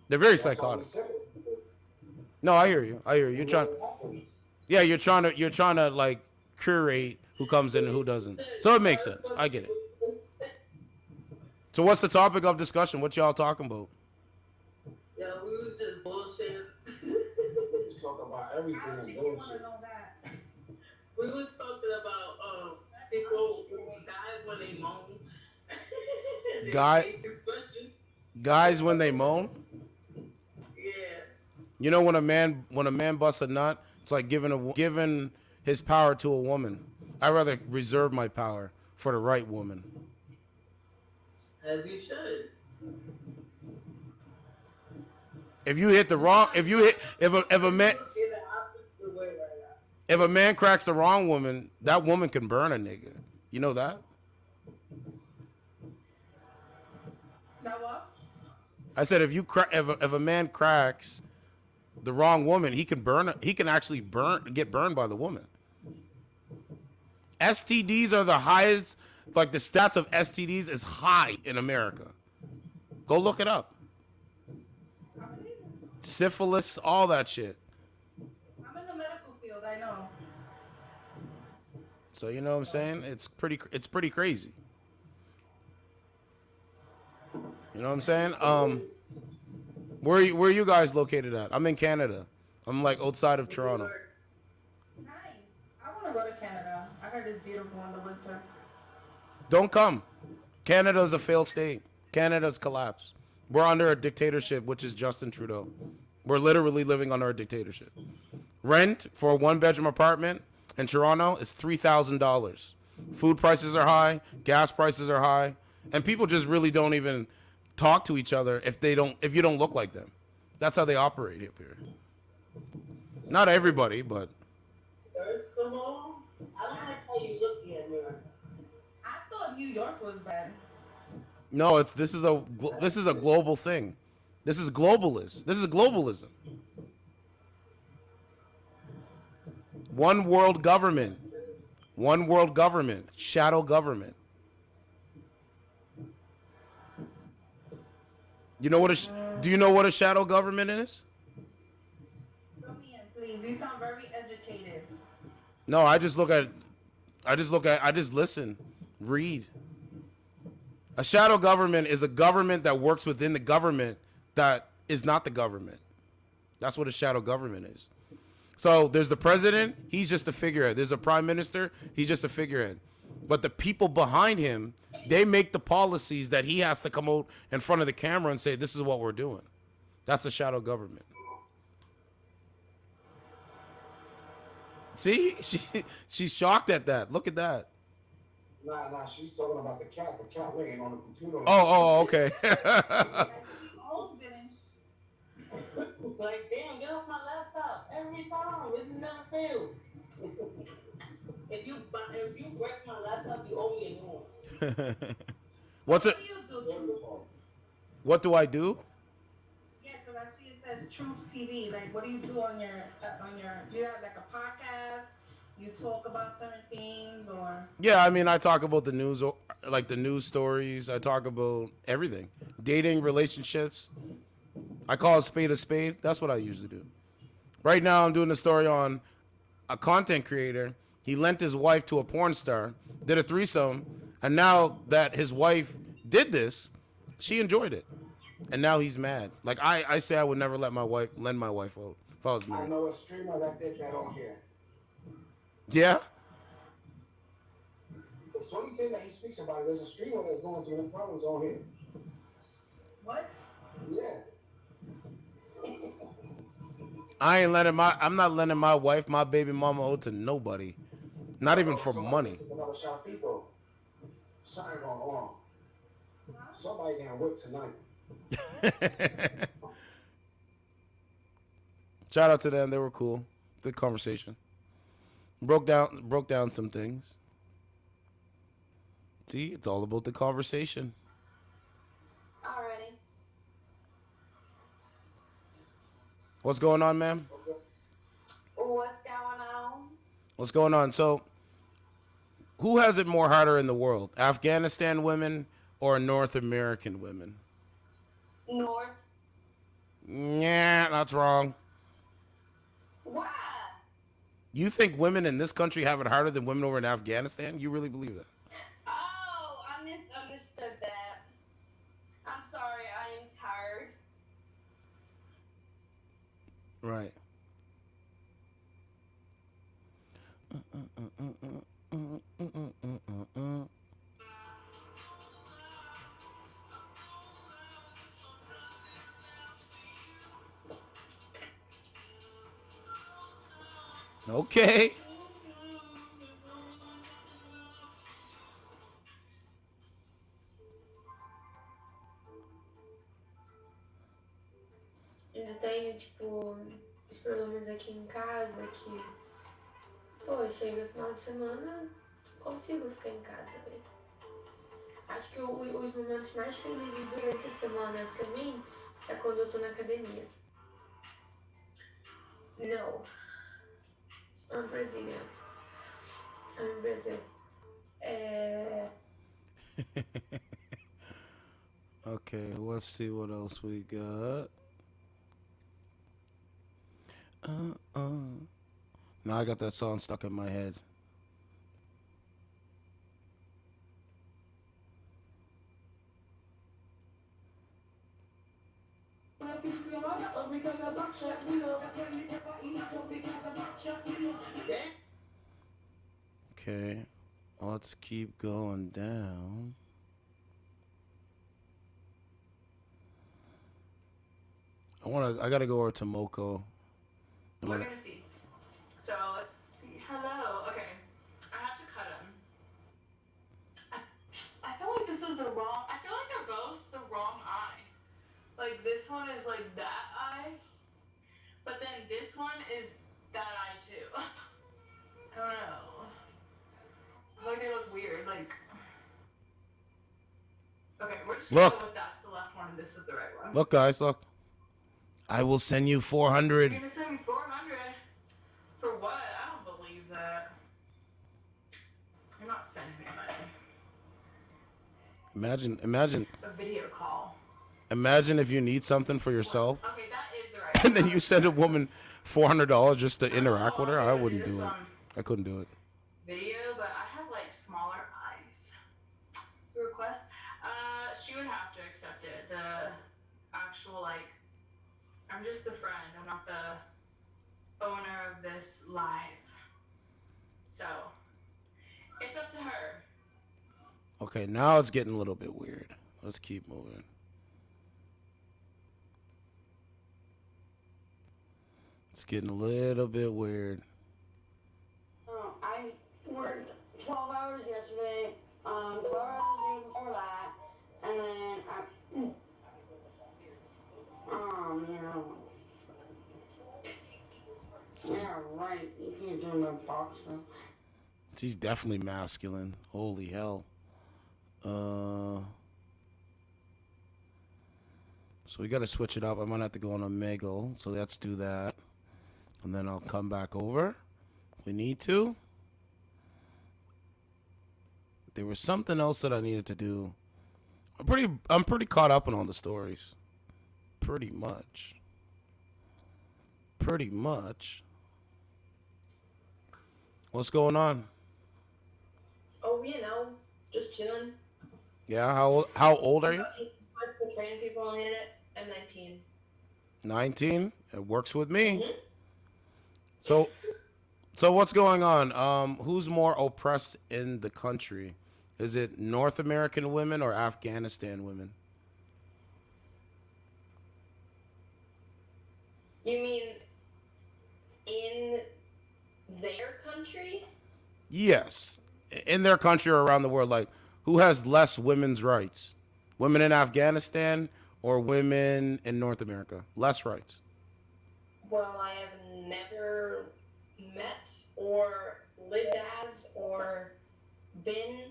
they're very psychotic. No, I hear you. You're trying. Yeah, you're trying to like curate who comes in and who doesn't. So it makes sense. I get it. So what's the topic of discussion? What y'all talking about? Yeah, we was just bullshit. Just talk about everything and bullshit. We was talking about people, guys when they moan. Guys when they moan. Yeah. You know when a man busts a nut, it's like giving his power to a woman. I'd rather reserve my power for the right woman. As you should. If a man cracks the wrong woman, that woman can burn a nigga. You know that? That what? I said if a man cracks the wrong woman, he can actually get burned by the woman. STDs are the highest, like the stats of STDs is high in America. Go look it up. Syphilis, all that shit. I'm in the medical field, I know. So you know what I'm saying? It's pretty crazy. You know what I'm saying? Where are you guys located at? I'm in Canada. I'm like outside of Toronto. Nice. I want to go to Canada. I heard it's beautiful in the winter. Don't come. Canada's a failed state. Canada's collapsed. We're under a dictatorship, which is Justin Trudeau. We're literally living under a dictatorship. Rent for a one-bedroom apartment in Toronto is $3,000. Food prices are high. Gas prices are high. And people just really don't even talk to each other if you don't look like them. That's how they operate up here. Not everybody, but. First of all, I don't like how you look in America. I thought New York was bad. No, this is a global thing. This is globalist. This is globalism. One world government. One world government. Shadow government. Do you know what a shadow government is? Come in, please. You sound very educated. No, I just listen, read. A shadow government is a government that works within the government that is not the government. That's what a shadow government is. So there's the president, he's just a figurehead. There's a prime minister, he's just a figurehead. But the people behind him, they make the policies that he has to come out in front of the camera and say, this is what we're doing. That's a shadow government. See? She's shocked at that. Look at that. Nah, she's talking about the cat laying on the computer. Oh, okay. Like, damn, get off my laptop every time. It never fails. If you break my laptop, you owe me a new one. What do you do? What do I do? Yeah, because I see it says Truth TV. Like, what do you do on your? You have like a podcast. You talk about certain things, or? Yeah, I mean, I talk about the news, like the news stories. I talk about everything, dating, relationships. I call a spade a spade. That's what I usually do. Right now, I'm doing a story on a content creator. He lent his wife to a porn star, did a threesome, and now that his wife did this, she enjoyed it. And now he's mad. Like I say I would never lend my wife out if I was I married. know a streamer that did that on here. Yeah? The funny thing that he speaks about it, there's a streamer that's going through the problems on here. What? Yeah. I'm not lending my wife, my baby mama out to nobody. Not even for money. Another shotito. Something going on. Somebody getting whipped tonight. Shout out to them. They were cool. Good conversation. Broke down some things. See, it's all about the conversation. Alrighty. What's going on, ma'am? What's going on? What's going on? So, who has it more harder in the world? Afghanistan women or North American women? North. Yeah, that's wrong. Why? You think women in this country have it harder than women over in Afghanistan? You really believe that? Oh, I misunderstood that. I'm sorry, I am tired. Right. Okay. Ainda tenho, tipo, os problemas aqui em casa, que, pô, chega final de semana, consigo ficar em casa, velho. Acho que os momentos mais felizes durante a semana, pra mim, é quando eu tô na academia. No. I'm Brazilian. I'm in Brazil. Okay, let's see what else we got. Now I got that song stuck in my head. Okay, let's keep going down. I gotta go over to Moko. We're gonna see. So let's see. Hello. Okay. I have to cut him. I feel like this is the wrong. I feel like they're both the wrong eye. Like this one is like that eye, but then this one is that eye too. I don't know. Like they look weird. Like. Okay, we're just gonna go with that's the left one and this is the right one. Look, guys, look. I will send you 400. You're gonna send me 400 for what? I don't believe that. You're not sending me money. Imagine. A video call. Imagine if you need something for yourself, Okay, that is the right. and then you send a woman $400 just to interact with her. I wouldn't do it. I couldn't do it. Video, but I have like smaller eyes. The request, she would have to accept it. The actual like, I'm just the friend. I'm not the owner of this live. So it's up to her. Okay, now it's getting a little bit weird. Let's keep moving. It's getting a little bit weird. I worked 12 hours yesterday, 12 hours the day before that, and then yeah, right. You can't do no box though. She's definitely masculine. Holy hell. So we got to switch it up. I might have to go on Omegle. So let's do that. And then I'll come back over. We need to. There was something else that I needed to do. I'm pretty caught up on all the stories. Pretty much. What's going on? Oh, just chilling. Yeah, how old are you? Starts to train people on the internet. I'm 19. 19. It works with me. Mhm. So what's going on? Who's more oppressed in the country? Is it North American women or Afghanistan women? You mean in their country? Yes. In their country or around the world, like who has less women's rights? Women in Afghanistan or women in North America? Less rights. Well, I have never met or lived as or been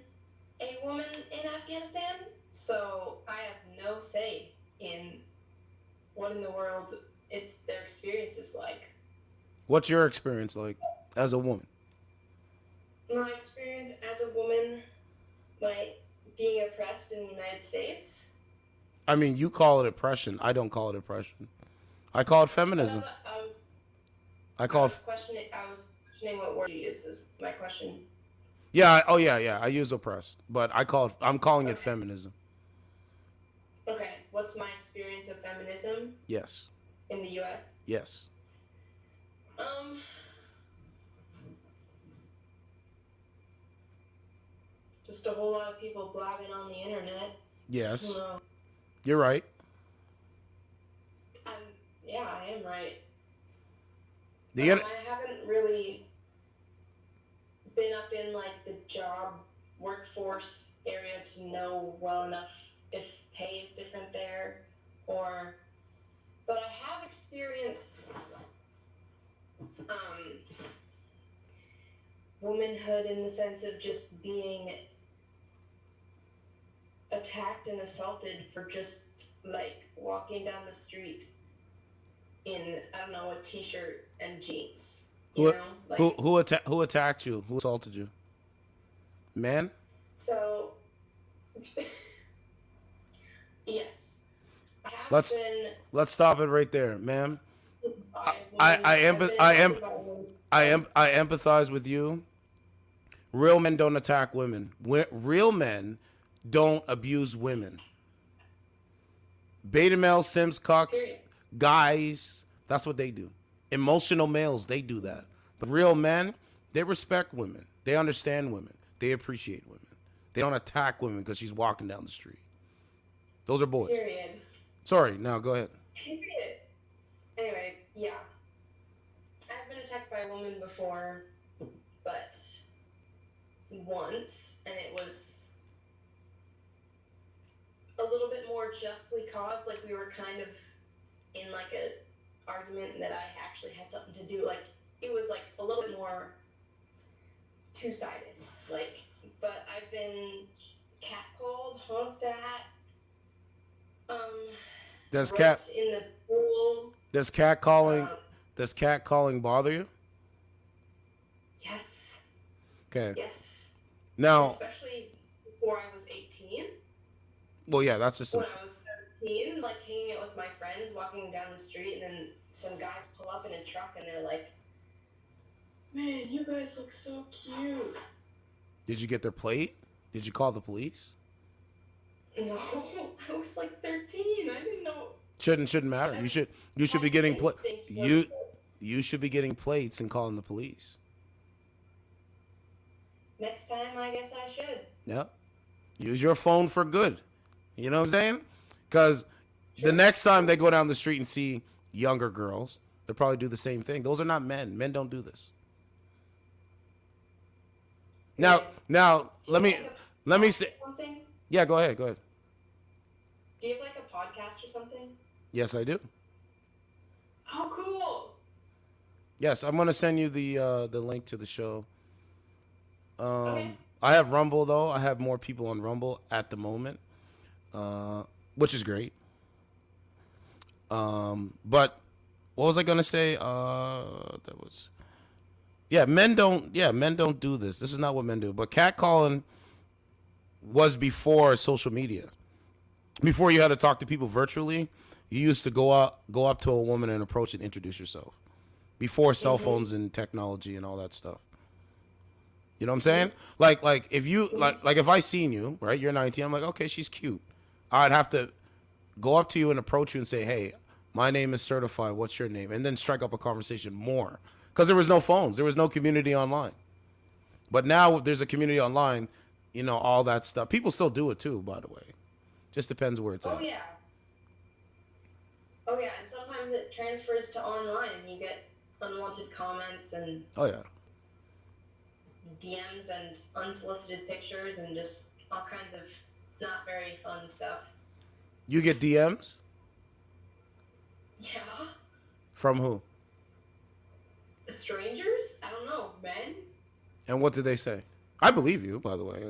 a woman in Afghanistan, so I have no say in what in the world their experience is like. What's your experience like as a woman? My experience as a woman, like being oppressed in the United States. I mean, you call it oppression. I don't call it oppression. I call it feminism. I was questioning what word you use is my question. Yeah. Oh, yeah. I use oppressed, but I'm calling it feminism. Okay. What's my experience of feminism Yes. in the U.S.? Yes. Just a whole lot of people blabbing on the internet. Yes. You're right. Yeah, I am right. I I haven't really been up in like the job workforce area to know well enough if pay is different there but I have experienced womanhood in the sense of just being attacked and assaulted for just like walking down the street in a t-shirt and jeans. Who attacked you? Who assaulted you? Man? So yes. Let's stop it right there, ma'am. I empathize with you. Real men don't attack women. Real men don't abuse women. Beta male, Sims, cocks, guys, that's what they do. Emotional males, they do that. But real men, they respect women. They understand women. They appreciate women. They don't attack women because she's walking down the street. Those are boys. Period. Sorry, now go ahead. Period. Anyway, yeah. I've been attacked by a woman before, but once, and it was a little bit more justly caused. Like we were kind of in like a argument that I actually had something to do. Like it was like a little bit more two-sided. Like, but I've been catcalled, honked at. Does roped in the pool. Does catcalling bother you? Yes. Okay. Yes. Now, especially before I was 18. Well, yeah, that's just when I was 13, like hanging out with my friends, walking down the street, and then some guys pull up in a truck, and they're like, "Man, you guys look so cute." Did you get their plate? Did you call the police? No, I was like 13. I didn't know. Shouldn't matter. You should be getting you should be getting plates and calling the police. Next time, I guess I should. Yeah. Use your phone for good. You know what I'm saying? Because the next time they go down the street and see younger girls, they'll probably do the same thing. Those are not men. Men don't do this. Now, let me say. Something? Yeah, go ahead. Do you have like a podcast or something? Yes, I do. Oh, cool. Yes, I'm gonna send you the link to the show. Okay. I have Rumble though. I have more people on Rumble at the moment, which is great. But what was I gonna say? Men don't do this. This is not what men do. But catcalling was before social media. Before you had to talk to people virtually, you used to go up to a woman and approach and introduce yourself. Before cell phones and technology and all that stuff. You know what I'm saying? Like if you like if I seen you, right? You're 19. I'm like, okay, she's cute. I'd have to go up to you and approach you and say, hey, my name is Certified. What's your name? And then strike up a conversation more. Because there was no phones. There was no community online. But now there's a community online, you know, all that stuff. People still do it too, by the way. Just depends where it's at. Yeah. Oh yeah, and sometimes it transfers to online and you get unwanted comments and Oh, yeah. DMs and unsolicited pictures and just all kinds of not very fun stuff. You get DMs? Yeah. From who? Strangers? I don't know. Men? And what did they say? I believe you, by the way.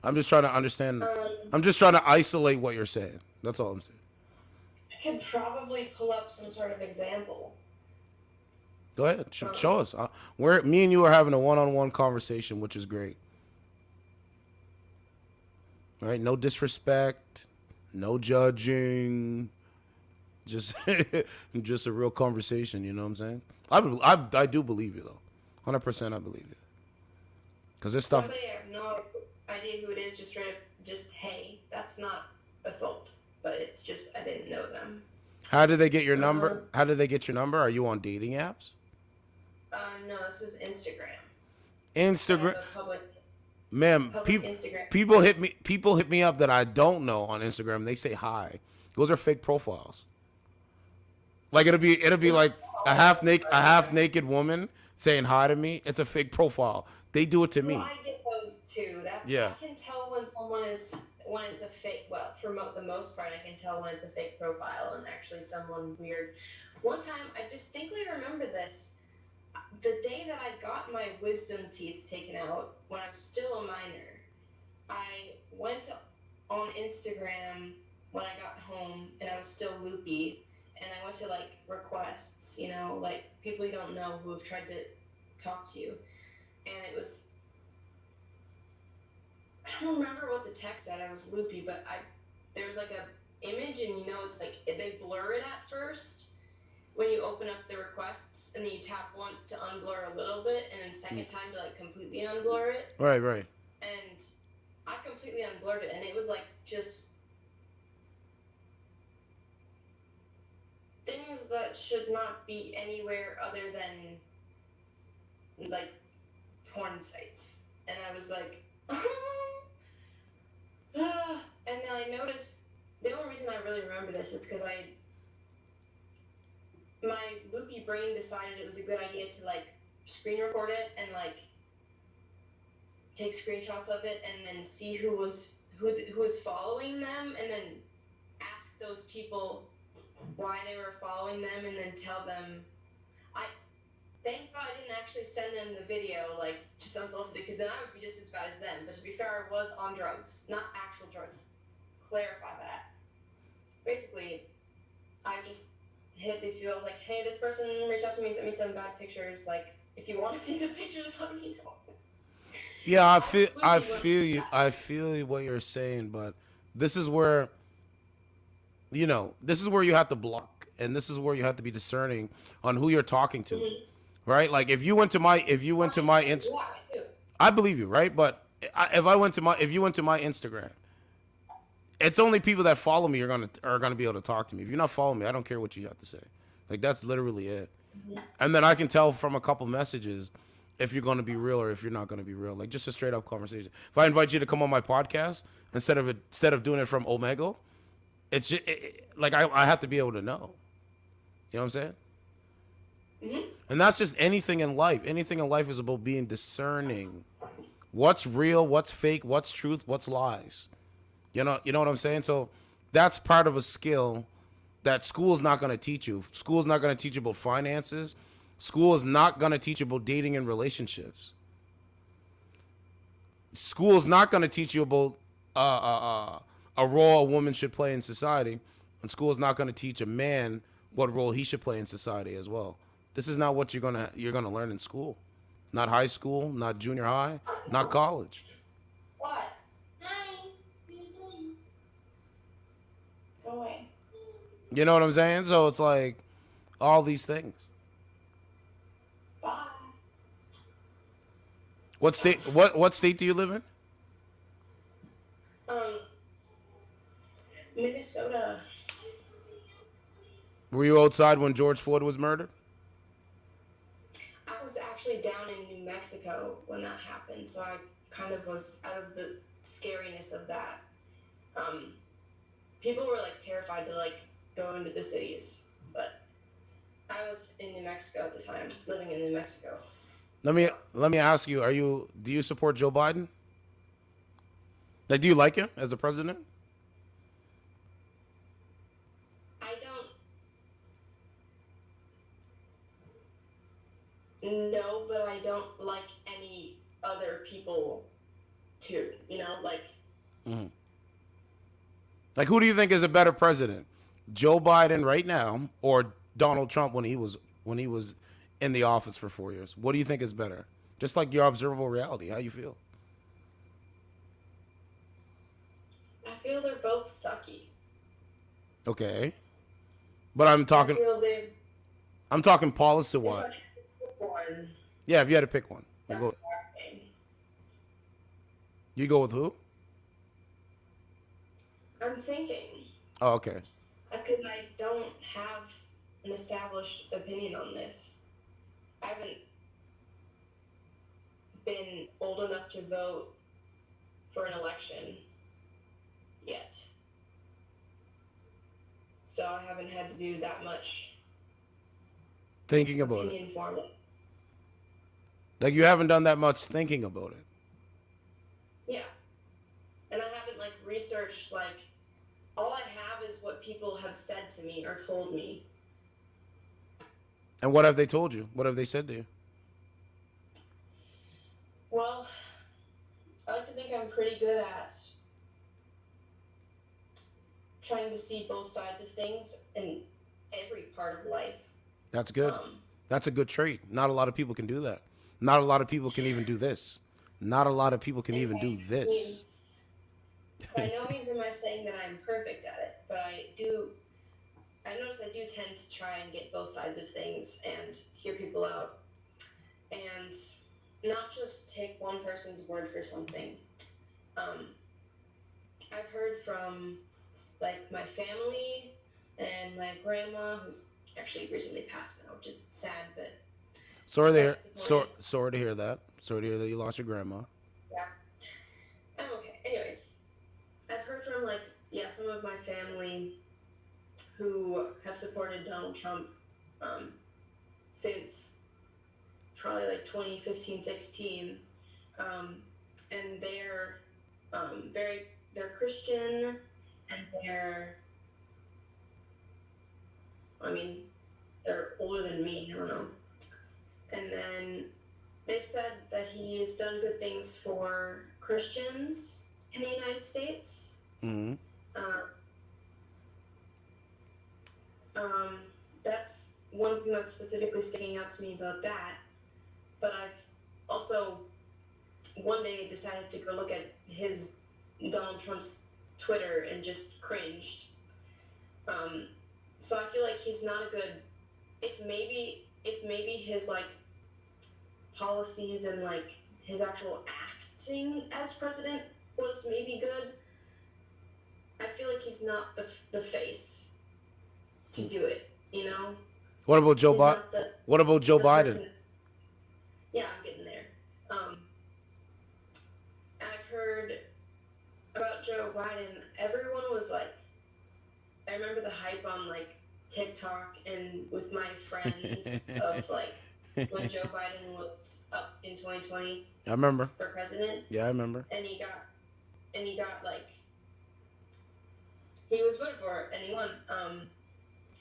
I'm just trying to understand. I'm just trying to isolate what you're saying. That's all I'm saying. I could probably pull up some sort of example. Go ahead. Show us. Me and you are having a one-on-one conversation, which is great. All right? No disrespect. No judging. Just a real conversation, you know what I'm saying? I do believe you, though. 100% I believe you. Because this stuff... Somebody, I have no idea who it is, just straight up, just, hey, that's not assault. But it's just, I didn't know them. How did they get your number? How did they get your number? Are you on dating apps? No, this is Instagram. Instagram. Ma'am, people hit me up that I don't know on Instagram. They say hi. Those are fake profiles. Like it'll be like a half naked woman saying hi to me. It's a fake profile. They do it to me. Well, I get those too. I can tell when it's a fake. Well, for the most part, I can tell when it's a fake profile and actually someone weird. One time, I distinctly remember this. The day that I got my wisdom teeth taken out, when I was still a minor, I went on Instagram when I got home and I was still loopy, and I went to like requests, you know, like people you don't know who have tried to talk to you, and it was, I don't remember what the text said. I was loopy, but there was like a image, and you know, it's like they blur it at first when you open up the requests, and then you tap once to unblur a little bit, and then second time to like completely unblur it. Right. And I completely unblurred it, and it was like just things that should not be anywhere other than like porn sites. And I was like, and then I noticed, the only reason I really remember this is because my loopy brain decided it was a good idea to like screen record it and like take screenshots of it and then see who was following them, and then ask those people why they were following them, and then tell them. Thank God I didn't actually send them the video, like, just unsolicited, because then I would be just as bad as them. But to be fair, I was on drugs, not actual drugs. Clarify that. Basically, I just hit these people. I was like, hey, this person reached out to me, sent me some bad pictures. Like, if you want to see the pictures, let me know. Yeah, I feel you what you're saying, but this is where, you know, this is where you have to block, and this is where you have to be discerning on who you're talking to. Mm-hmm. Right? Like if you went to my I believe you, right? But if you went to my Instagram, it's only people that follow me are gonna be able to talk to me. If you're not following me, I don't care what you have to say. Like that's literally it. Mm-hmm. And then I can tell from a couple messages if you're gonna be real or if you're not gonna be real. Like just a straight up conversation. If I invite you to come on my podcast instead of doing it from Omegle, it's just, like I have to be able to know. You know what I'm saying? Mm-hmm. And that's just anything in life. Anything in life is about being discerning. What's real, what's fake, what's truth, what's lies. You know what I'm saying? So that's part of a skill that school is not going to teach you. School is not going to teach you about finances. School is not going to teach you about dating and relationships. School is not going to teach you about a role a woman should play in society. And school is not going to teach a man what role he should play in society as well. This is not what you're gonna learn in school. Not high school, not junior high, not college. What? Hi. What are you doing? Go away. You know what I'm saying? So it's like all these things. Bye. What state? What state do you live in? Minnesota. Were you outside when George Floyd was murdered? I was actually down in New Mexico when that happened, so I kind of was out of the scariness of that. People were like terrified to like go into the cities, but I was in New Mexico at the time, living in New Mexico. Let me ask you: do you support Joe Biden? Like, do you like him as a president? I don't know, but I don't like any other people too. You know, like. Mm-hmm. Like, who do you think is a better president, Joe Biden right now or Donald Trump when he was in the office for 4 years? What do you think is better? Just like your observable reality, how you feel? I feel they're both sucky. Okay, but I'm talking policy wise. Yeah, if you had to pick one, you go with who? I'm thinking. Oh, okay. Because I don't have an established opinion on this. I haven't been old enough to vote for an election yet. So I haven't had to do that much Thinking about opinion it. forming. Like, you haven't done that much thinking about it. Yeah. And I haven't like researched like all I have is what people have said to me or told me. And what have they told you? What have they said to you? Well, I like to think I'm pretty good at trying to see both sides of things in every part of life. That's good. That's a good trait. Not a lot of people can do that. Not a lot of people can even do this. Not a lot of people can even do this. By no means am I saying that I'm perfect at it, but I notice I do tend to try and get both sides of things and hear people out and not just take one person's word for something. I've heard from like my family and my grandma, who's actually recently passed now, which is sad, but Sorry to hear that. Sorry to hear that you lost your grandma. yeah. I'm okay. Anyways, I've heard from like, some of my family who have supported Donald Trump since probably like 2015, 16. And they're they're Christian and they're older than me, I don't know. And then they've said that he has done good things for Christians in the United States. Mm-hmm. That's one thing that's specifically sticking out to me about that. But I've also one day decided to go look at Donald Trump's Twitter and just cringed. So I feel like he's not a good. If maybe his like policies and like his actual acting as president was maybe good, I feel like he's not the face to do it. You know. What about Joe Biden? What about Joe Biden? Yeah, I'm getting there. I've heard about Joe Biden. Everyone was like, I remember the hype on like TikTok and with my friends of like when Joe Biden was up in 2020. I remember. For president. Yeah, I remember. And he got like, he was voted for and he won.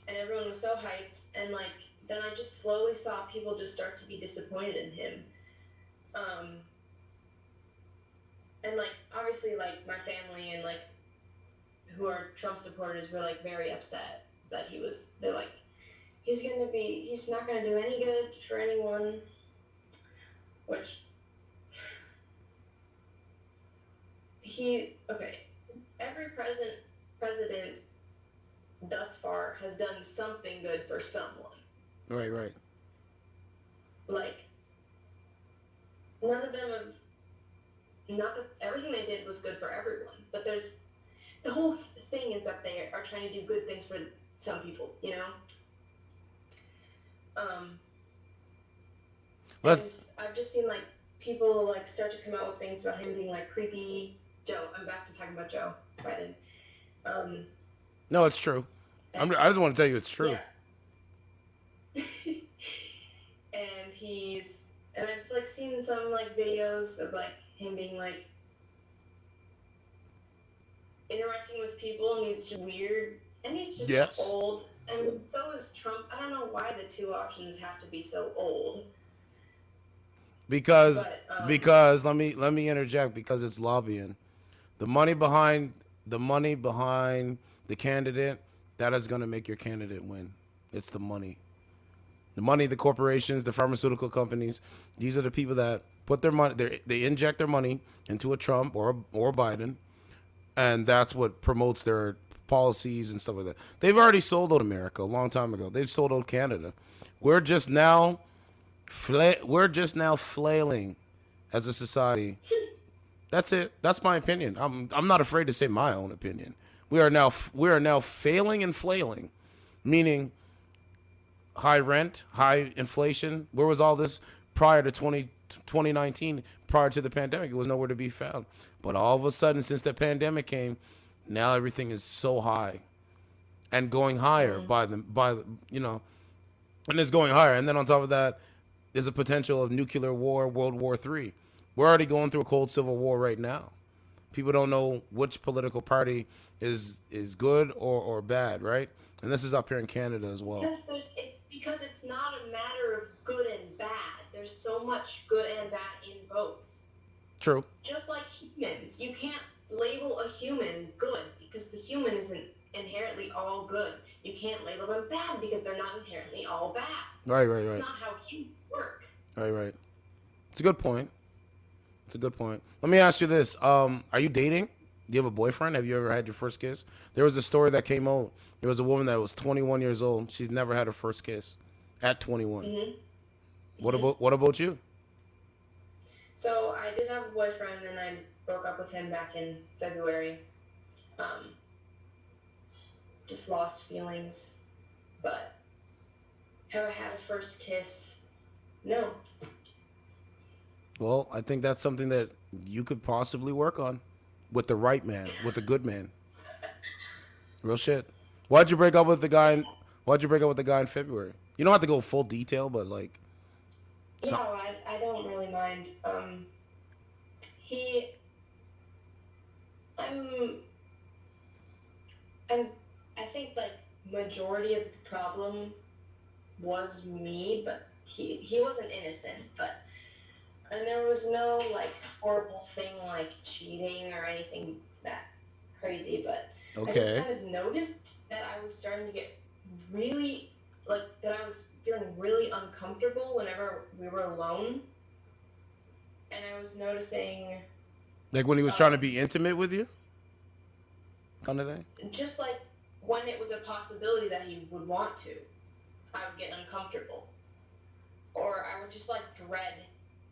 And everyone was so hyped, and like then I just slowly saw people just start to be disappointed in him. And like obviously like my family and like who are Trump supporters were like very upset that they're like, he's not gonna do any good for anyone, which every president thus far has done something good for someone. Right. Like, none of them have. Not that everything they did was good for everyone, but there's the whole thing is that they are trying to do good things for some people, you know. And I've just seen like people like start to come out with things about him being like creepy. Joe, I'm back to talking about Joe Biden. No, it's true. I just want to tell you it's true. Yeah. And I've like seen some like videos of like him being like interacting with people, and he's just weird, and he's just old. And so is Trump. I don't know why the two options have to be so old. Because let me interject, because it's lobbying. The money behind the candidate, that is going to make your candidate win. It's the money. The money, the corporations, the pharmaceutical companies, these are the people that put their money, they inject their money into a Trump or Biden, and that's what promotes their policies and stuff like that. They've already sold out America a long time ago. They've sold out Canada. We're just now flailing as a society. That's it. That's my opinion. I'm not afraid to say my own opinion. We are now failing and flailing, meaning high rent, high inflation. Where was all this prior to 2019, prior to the pandemic? It was nowhere to be found. But all of a sudden, since the pandemic came, now everything is so high and going higher and it's going higher. And then on top of that, there's a potential of nuclear war, World War III. We're already going through a cold civil war right now. People don't know which political party is good or bad, right? And this is up here in Canada as well. Because it's not a matter of good and bad. There's so much good and bad in both. True. Just like humans, you can't label a human good because the human isn't inherently all good. You can't label them bad because they're not inherently all bad. Right. It's not how humans work. Right. It's a good point. Let me ask you this. Are you dating? Do you have a boyfriend? Have you ever had your first kiss? There was a story that came out. There was a woman that was 21 years old. She's never had her first kiss at 21. Mm-hmm. What about you? So I did have a boyfriend, and I broke up with him back in February. Just lost feelings, but have I had a first kiss? No. Well, I think that's something that you could possibly work on with the right man, with a good man. Real shit. Why'd you break up with the guy in February? You don't have to go full detail, but like. No, I don't really mind. I think like majority of the problem was me, but he wasn't innocent, and there was no like horrible thing like cheating or anything that crazy, but I just kind of noticed that I was starting to get really that I was feeling really uncomfortable whenever we were alone, and I was noticing like when he was trying to be intimate with you, kind of thing. Just like when it was a possibility that he would want to, I would get uncomfortable, or I would just like dread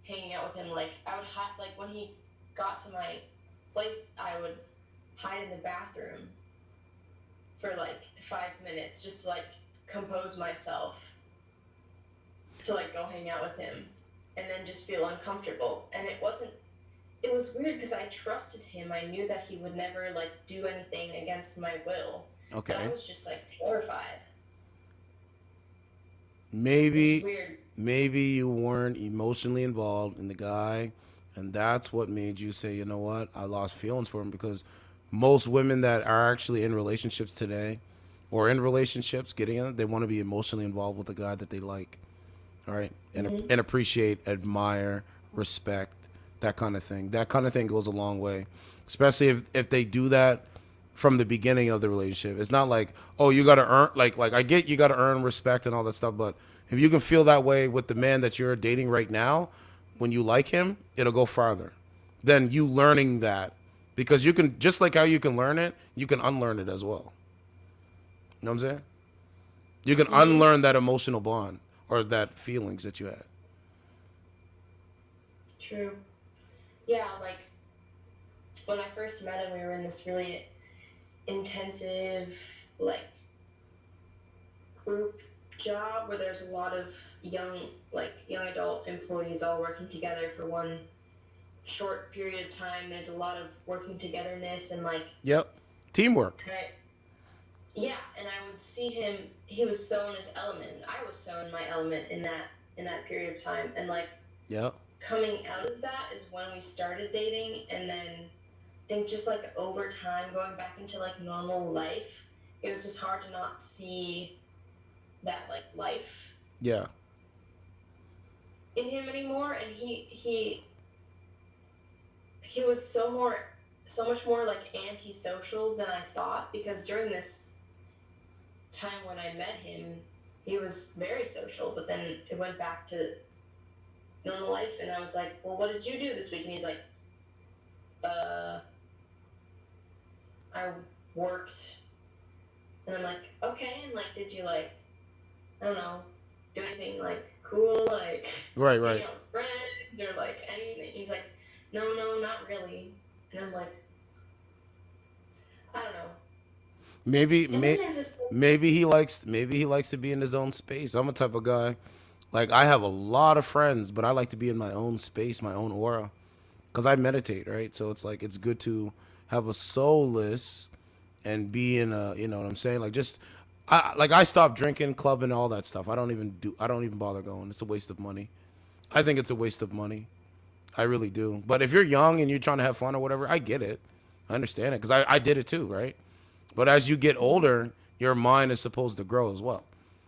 hanging out with him. Like I would like when he got to my place, I would hide in the bathroom for like 5 minutes, just to like compose myself to like go hang out with him, and then just feel uncomfortable. And it was weird because I trusted him. I knew that he would never like do anything against my will. Okay. But I was just like terrified. Maybe you weren't emotionally involved in the guy, and that's what made you say, you know what, I lost feelings for him. Because most women that are actually in relationships today, or in relationships getting in, they want to be emotionally involved with the guy that they like, all right, and appreciate, admire, respect, that kind of thing. That kind of thing goes a long way, especially if they do that from the beginning of the relationship. It's not like, oh, you got to earn, like I get you got to earn respect and all that stuff, but if you can feel that way with the man that you're dating right now, when you like him, it'll go farther than you learning that. Because you can, just like how you can learn it, you can unlearn it as well. You know what I'm saying? You can unlearn that emotional bond or that feelings that you had. True. Yeah, like when I first met him, we were in this really intensive, like, group job where there's a lot of young adult employees all working together for one short period of time. There's a lot of working togetherness and like. Yep. Teamwork. Yeah, and I would see him. He was so in his element. I was so in my element in that period of time, and like. Yep. Coming out of that is when we started dating, and then I think just like over time going back into like normal life, it was just hard to not see that like life Yeah. in him anymore. And he was so much more like antisocial than I thought, because during this time when I met him, he was very social, but then it went back to normal life, and I was like, well, what did you do this week? And he's like, I worked. And I'm like, okay, and like, did you like, I don't know, do anything like cool, like Right. hang out with friends or like anything? He's like, no, not really. And I'm like, I don't know. Maybe he likes to be in his own space. I'm a type of guy. Like, I have a lot of friends, but I like to be in my own space, my own aura, because I meditate, right? So it's like, it's good to have a soulless and be in a, you know what I'm saying? Like, I stopped drinking, clubbing, all that stuff. I don't even bother going. It's a waste of money. I think it's a waste of money. I really do. But if you're young and you're trying to have fun or whatever, I get it. I understand it, because I did it too, right? But as you get older, your mind is supposed to grow as well.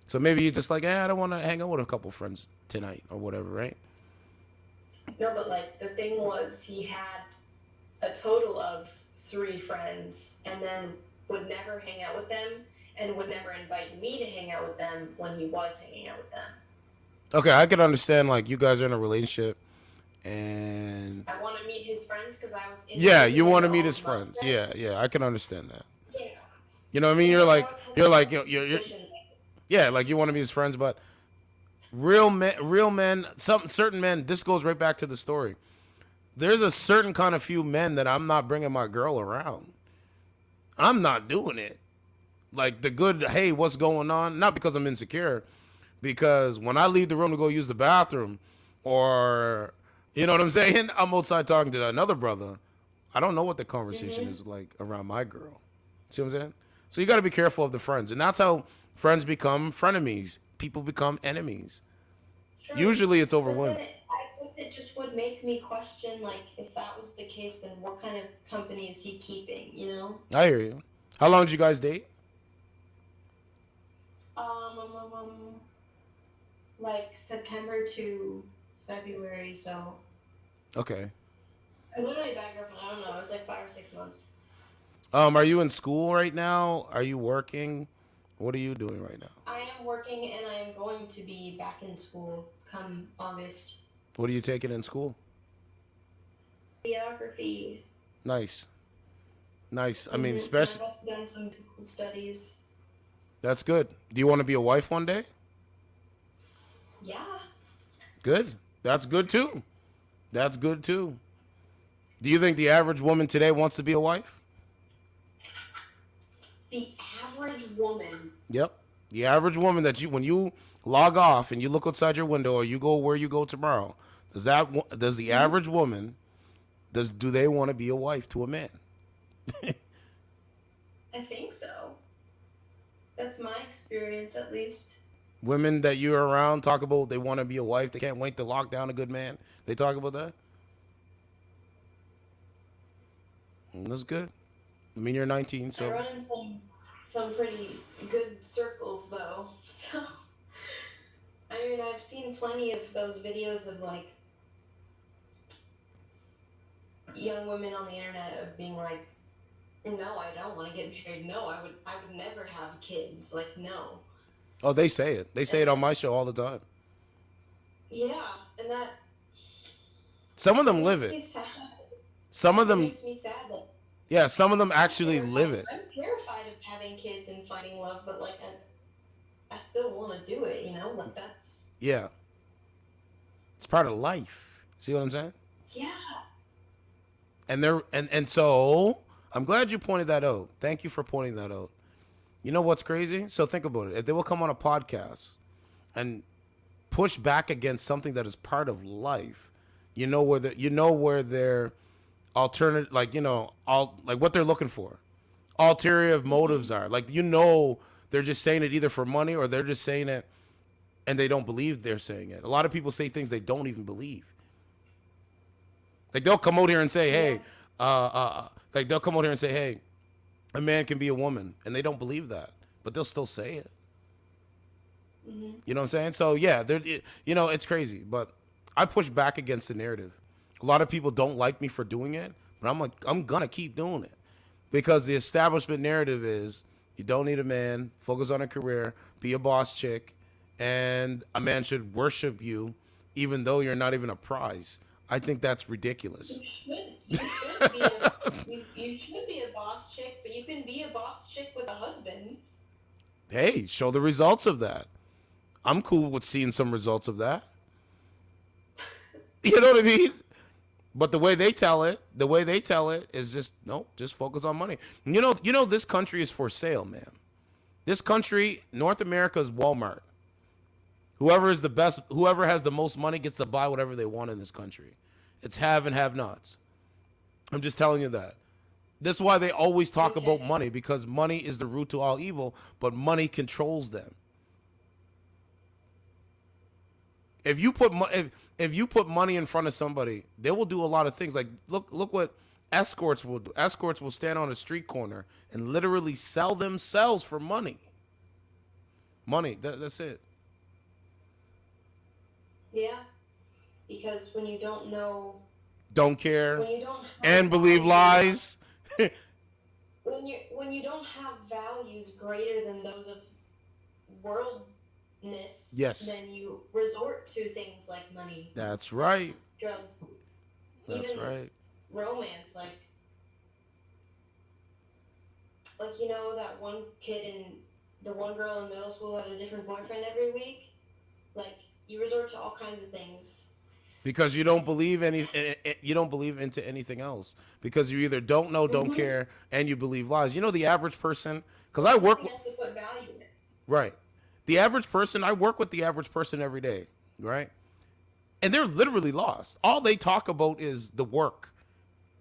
So maybe you're just like, I don't want to hang out with a couple friends tonight or whatever, right? No, but like the thing was, he had a total of 3 friends, and then would never hang out with them, and would never invite me to hang out with them when he was hanging out with them. Okay, I can understand, like, you guys are in a relationship, and I want to meet his friends because I was. yeah, you want to meet his friends. Yeah, I can understand that. Yeah. You know what I mean? You're like yeah, like you want to be his friends, but real men, certain men. This goes right back to the story. There's a certain kind of few men that I'm not bringing my girl around. I'm not doing it. Like the good, hey, what's going on? Not because I'm insecure, because when I leave the room to go use the bathroom, or you know what I'm saying, I'm outside talking to another brother. I don't know what the conversation is like around my girl. See what I'm saying? So you got to be careful of the friends, and that's how friends become frenemies. People become enemies. Sure. Usually it's over But women. then I guess it just would make me question, like, if that was the case, then what kind of company is he keeping, you know? I hear you. How long did you guys date? Like September to February, so. Okay. I literally bad girlfriend, I don't know, it was like 5 or 6 months. Are you in school right now? Are you working? What are you doing right now? I am working, and I am going to be back in school come August. What are you taking in school? Geography. Nice. I mean, I've especially. also done some biblical studies. That's good. Do you want to be a wife one day? Yeah. Good. That's good too. Do you think the average woman today wants to be a wife? The average woman. Yep. The average woman that when you log off and you look outside your window, or you go where you go tomorrow, does the average woman, do they want to be a wife to a man? I think so. That's my experience, at least. Women that you're around talk about they want to be a wife. They can't wait to lock down a good man. They talk about that. That's good. I mean, you're 19, so. I run in some pretty good circles, though. So, I mean, I've seen plenty of those videos of like young women on the internet of being like, "No, I don't want to get married. No, I would never have kids. Like, no." Oh, they say it. They say it on my show all the time. Yeah, and that. Some of them live it. Makes me sad. Some of them. Makes me sad. Like, Yeah, some of them actually live it. I'm terrified of having kids and finding love, but like I still want to do it, you know? Like that's. Yeah. It's part of life. See what I'm saying? Yeah. And so I'm glad you pointed that out. Thank you for pointing that out. You know what's crazy? So think about it. If they will come on a podcast and push back against something that is part of life, you know where their alternative, like, all, like, what they're looking for, ulterior motives are. Like, they're just saying it either for money, or they're just saying it and they don't believe they're saying it. A lot of people say things they don't even believe. Like, they'll come out here and say, hey, like, they'll come out here and say, hey, a man can be a woman, and they don't believe that, but they'll still say it. Mm-hmm. You know what I'm saying? So yeah, it's crazy, but I push back against the narrative. A lot of people don't like me for doing it, but I'm gonna keep doing it, because the establishment narrative is you don't need a man, focus on a career, be a boss chick, and a man should worship you even though you're not even a prize. I think that's ridiculous. You should be a boss chick, but you can be a boss chick with a husband. Hey, show the results of that. I'm cool with seeing some results of that. You know what I mean? But the way they tell it is just, no, just focus on money. You know, this country is for sale, man. This country, North America, is Walmart. Whoever is the best, whoever has the most money gets to buy whatever they want in this country. It's have and have nots. I'm just telling you that. This is why they always talk about money, because money is the root to all evil, but money controls them. If you put money in front of somebody, they will do a lot of things. Like, look what escorts will do. Escorts will stand on a street corner and literally sell themselves for money. Money, that's it. Yeah, because when you don't know, don't care, when you don't and believe lies. when you don't have values greater than those of worldness, yes, then you resort to things like money. That's sex, right. Drugs. That's even right. Romance, like that one kid and the one girl in middle school had a different boyfriend every week. Like, you resort to all kinds of things because you don't believe into anything else, because you either don't know, don't care, and you believe lies. You know, the average person, because I work has to put value in it. Right. The average person, I work with the average person every day, right? And they're literally lost. All they talk about is the work.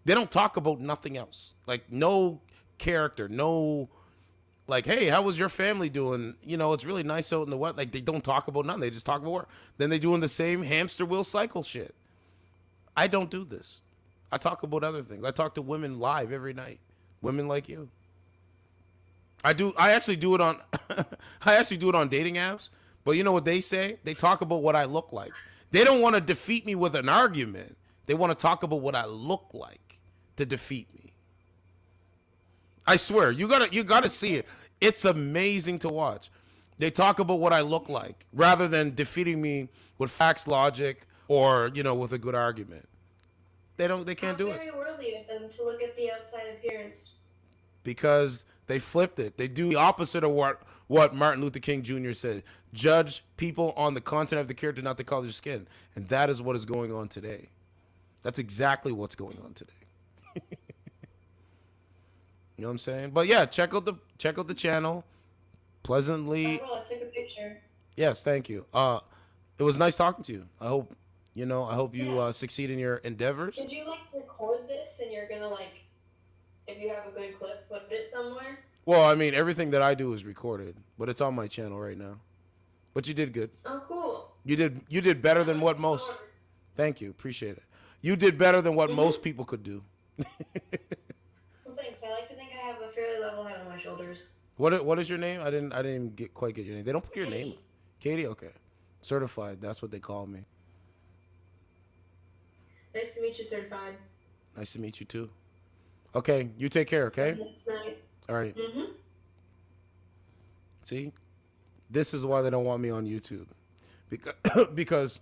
They don't talk about nothing else. Like, no character, no, like, hey, how was your family doing? You know, it's really nice out in the wet. Like, they don't talk about nothing. They just talk about work. Then they're doing the same hamster wheel cycle shit. I don't do this. I talk about other things. I talk to women live every night. Women like you. I actually do it on dating apps. But you know what they say? They talk about what I look like. They don't want to defeat me with an argument. They want to talk about what I look like to defeat me. I swear, you gotta see it. It's amazing to watch. They talk about what I look like rather than defeating me with facts, logic, or, with a good argument. They can't do it. Very worldly of them to look at the outside appearance. Because they flipped it. They do the opposite of what Martin Luther King Jr. said. Judge people on the content of the character, not the color of their skin. And that is what is going on today. That's exactly what's going on today. You know what I'm saying? But yeah, check out the channel. Pleasantly. I took a picture. Yes, thank you. It was nice talking to you. I hope you succeed in your endeavors. Did you record this and you're gonna if you have a good clip, put it somewhere? Well, I mean, everything that I do is recorded, but it's on my channel right now. But you did good. Oh, cool. You did better than what most. Thank you, appreciate it. You did better than what most people could do. Well, thanks. I like to think I have a fairly level head on my shoulders. What is your name? I didn't quite get your name. They don't put your name. Katie, okay. Certified. That's what they call me. Nice to meet you, certified. Nice to meet you too. Okay, you take care. Okay. Next night. All right. See, this is why they don't want me on YouTube, because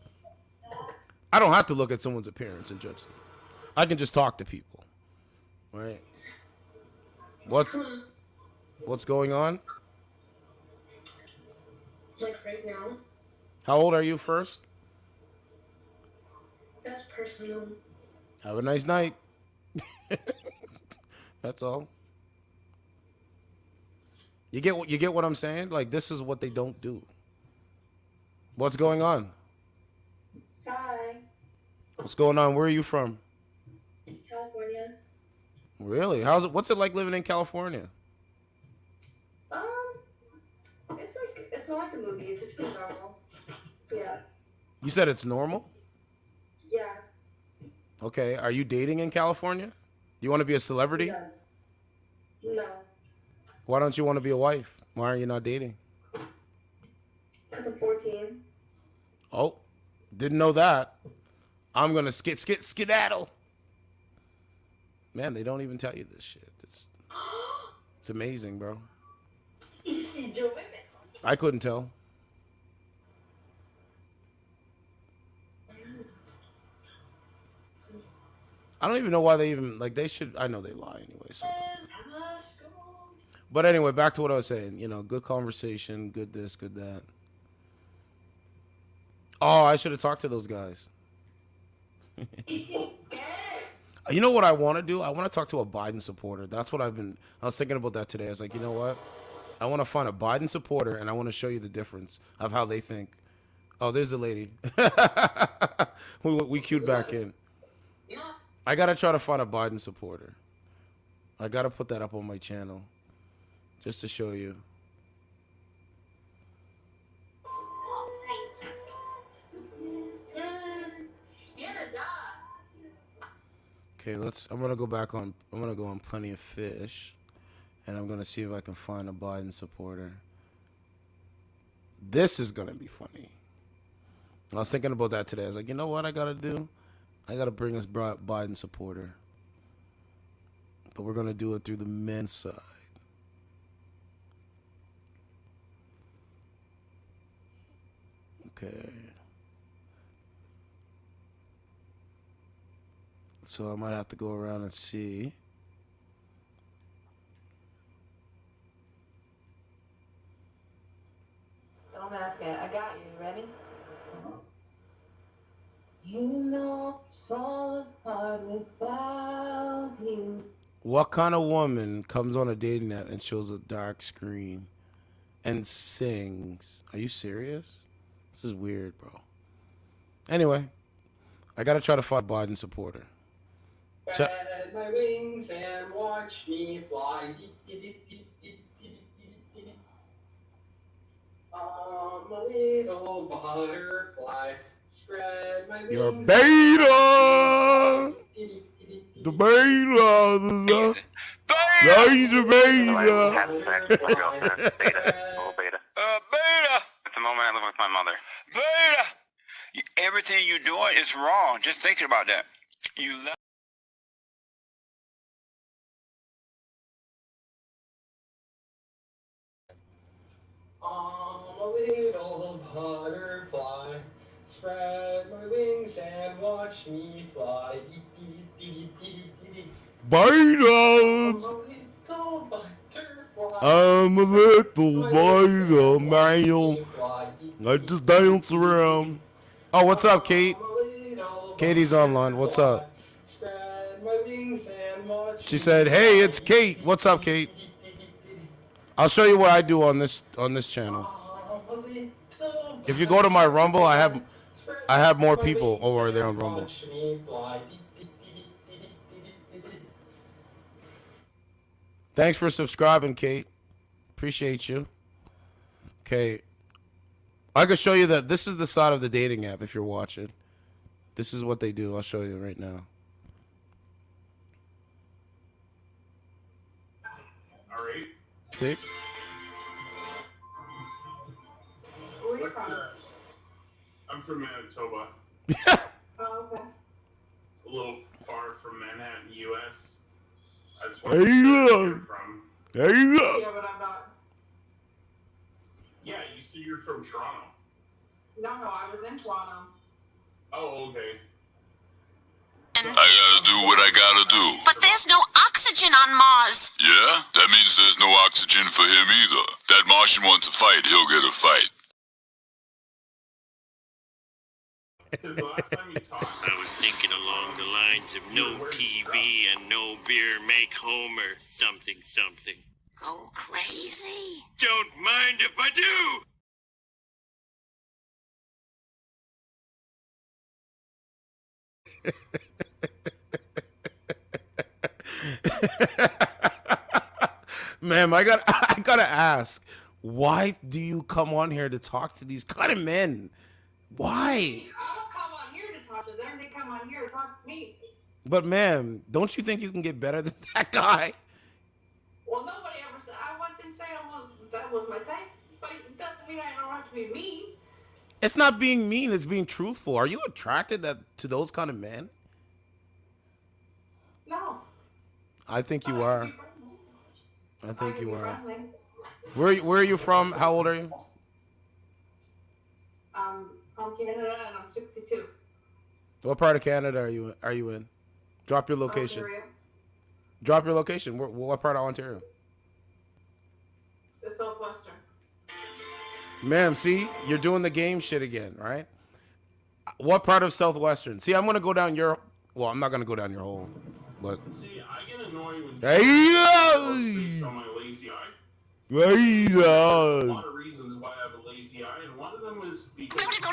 I don't have to look at someone's appearance and judge them. I can just talk to people. Right. What's going on? Like right now. How old are you first? That's personal. Have a nice night. That's all. You get what I'm saying? Like, this is what they don't do. What's going on? Hi. What's going on? Where are you from? California. Really? What's it like living in California? It's not like the movies. It's pretty normal. Yeah. You said it's normal? Yeah. Okay. Are you dating in California? Do you want to be a celebrity? No. No. Why don't you want to be a wife? Why are you not dating? Because I'm 14. Oh, didn't know that. I'm gonna skedaddle. Man, they don't even tell you this shit. It's amazing, bro. I couldn't tell. I don't even know why they even, like, they should, I know they lie anyway. So. But anyway, back to what I was saying. You know, good conversation, good this, good that. Oh, I should have talked to those guys. You know what I want to do? I want to talk to a Biden supporter. That's what I was thinking about that today. I was like, you know what? I want to find a Biden supporter, and I want to show you the difference of how they think. Oh, there's a lady. we queued back in. I got to try to find a Biden supporter. I got to put that up on my channel just to show you. Okay, I'm going to go on Plenty of Fish, and I'm going to see if I can find a Biden supporter. This is going to be funny. I was thinking about that today. I was like, you know what I got to do? I got to bring us Biden supporter. But we're going to do it through the men's side. Okay. So I might have to go around and see. So I'm asking, I got you. Ready? You know it's all apart without you. What kind of woman comes on a dating app and shows a dark screen and sings? Are you serious? This is weird, bro. Anyway, I gotta try to find a Biden supporter. Spread my wings and watch me fly. I'm a little butterfly. Spread my wings. You're beta. The beta. He's a beta. Beta. At the moment, I live with my mother. Beta. Everything you're doing is wrong. Just thinking about that. You love. I'm a little butterfly. Spread my wings and watch me fly. Beta. I'm a little beta man. I just dance around. Oh, what's up, Kate? Katie's online. What's up? She said, "Hey, it's Kate. What's up, Kate?" I'll show you what I do on this channel. If you go to my Rumble, I have more people over there on Rumble. Thanks for subscribing, Kate. Appreciate you. Okay. I could show you that this is the side of the dating app if you're watching. This is what they do. I'll show you right now. All right. See? Where are you from? I'm from Manitoba. Oh, okay. A little far from Manhattan, U.S. That's Hey, where you're look. from. There you go. Yeah, but I'm not. Yeah, you see you're from Toronto. No, I was in Toronto. Oh, okay. I gotta do what I gotta do. But there's no oxygen on Mars. Yeah? That means there's no oxygen for him either. That Martian wants a fight, he'll get a fight. Because the last time you talked, I was thinking along the lines of no TV and no beer make Homer something something. Go crazy. Don't mind if I do! Ma'am, I gotta ask, why do you come on here to talk to these kind of men? Why? I don't come on here to talk to them. They come on here to talk to me. But ma'am, don't you think you can get better than that guy? Well, nobody ever said. I didn't say that was my type, but it doesn't mean I don't have to be mean. It's not being mean, it's being truthful. Are you attracted to those kind of men? No. I think you are. I think you are. Friendly. Where are you from? How old are you? I'm from Canada and I'm 62. What part of Canada are you in? Drop your location. Ontario. Drop your location. What part of Ontario? It's the Southwestern. Ma'am, see, you're doing the game shit again, right? What part of Southwestern? See, I'm gonna go down your. Well, I'm not gonna go down your hole, but. see, I get annoyed when Hey, based on my lazy eye. There's a lot of reasons why I have a lazy eye, and one of them is because people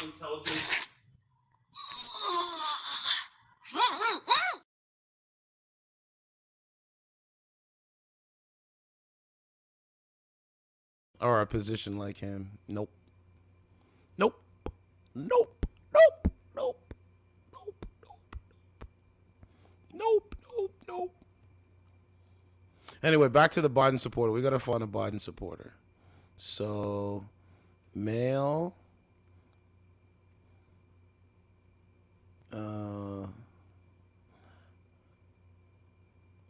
intelligence. Or a position like him. Nope. Nope. Nope. Nope. Nope. Nope. Nope. Nope. Nope. Anyway, back to the Biden supporter. We gotta find a Biden supporter. So, male.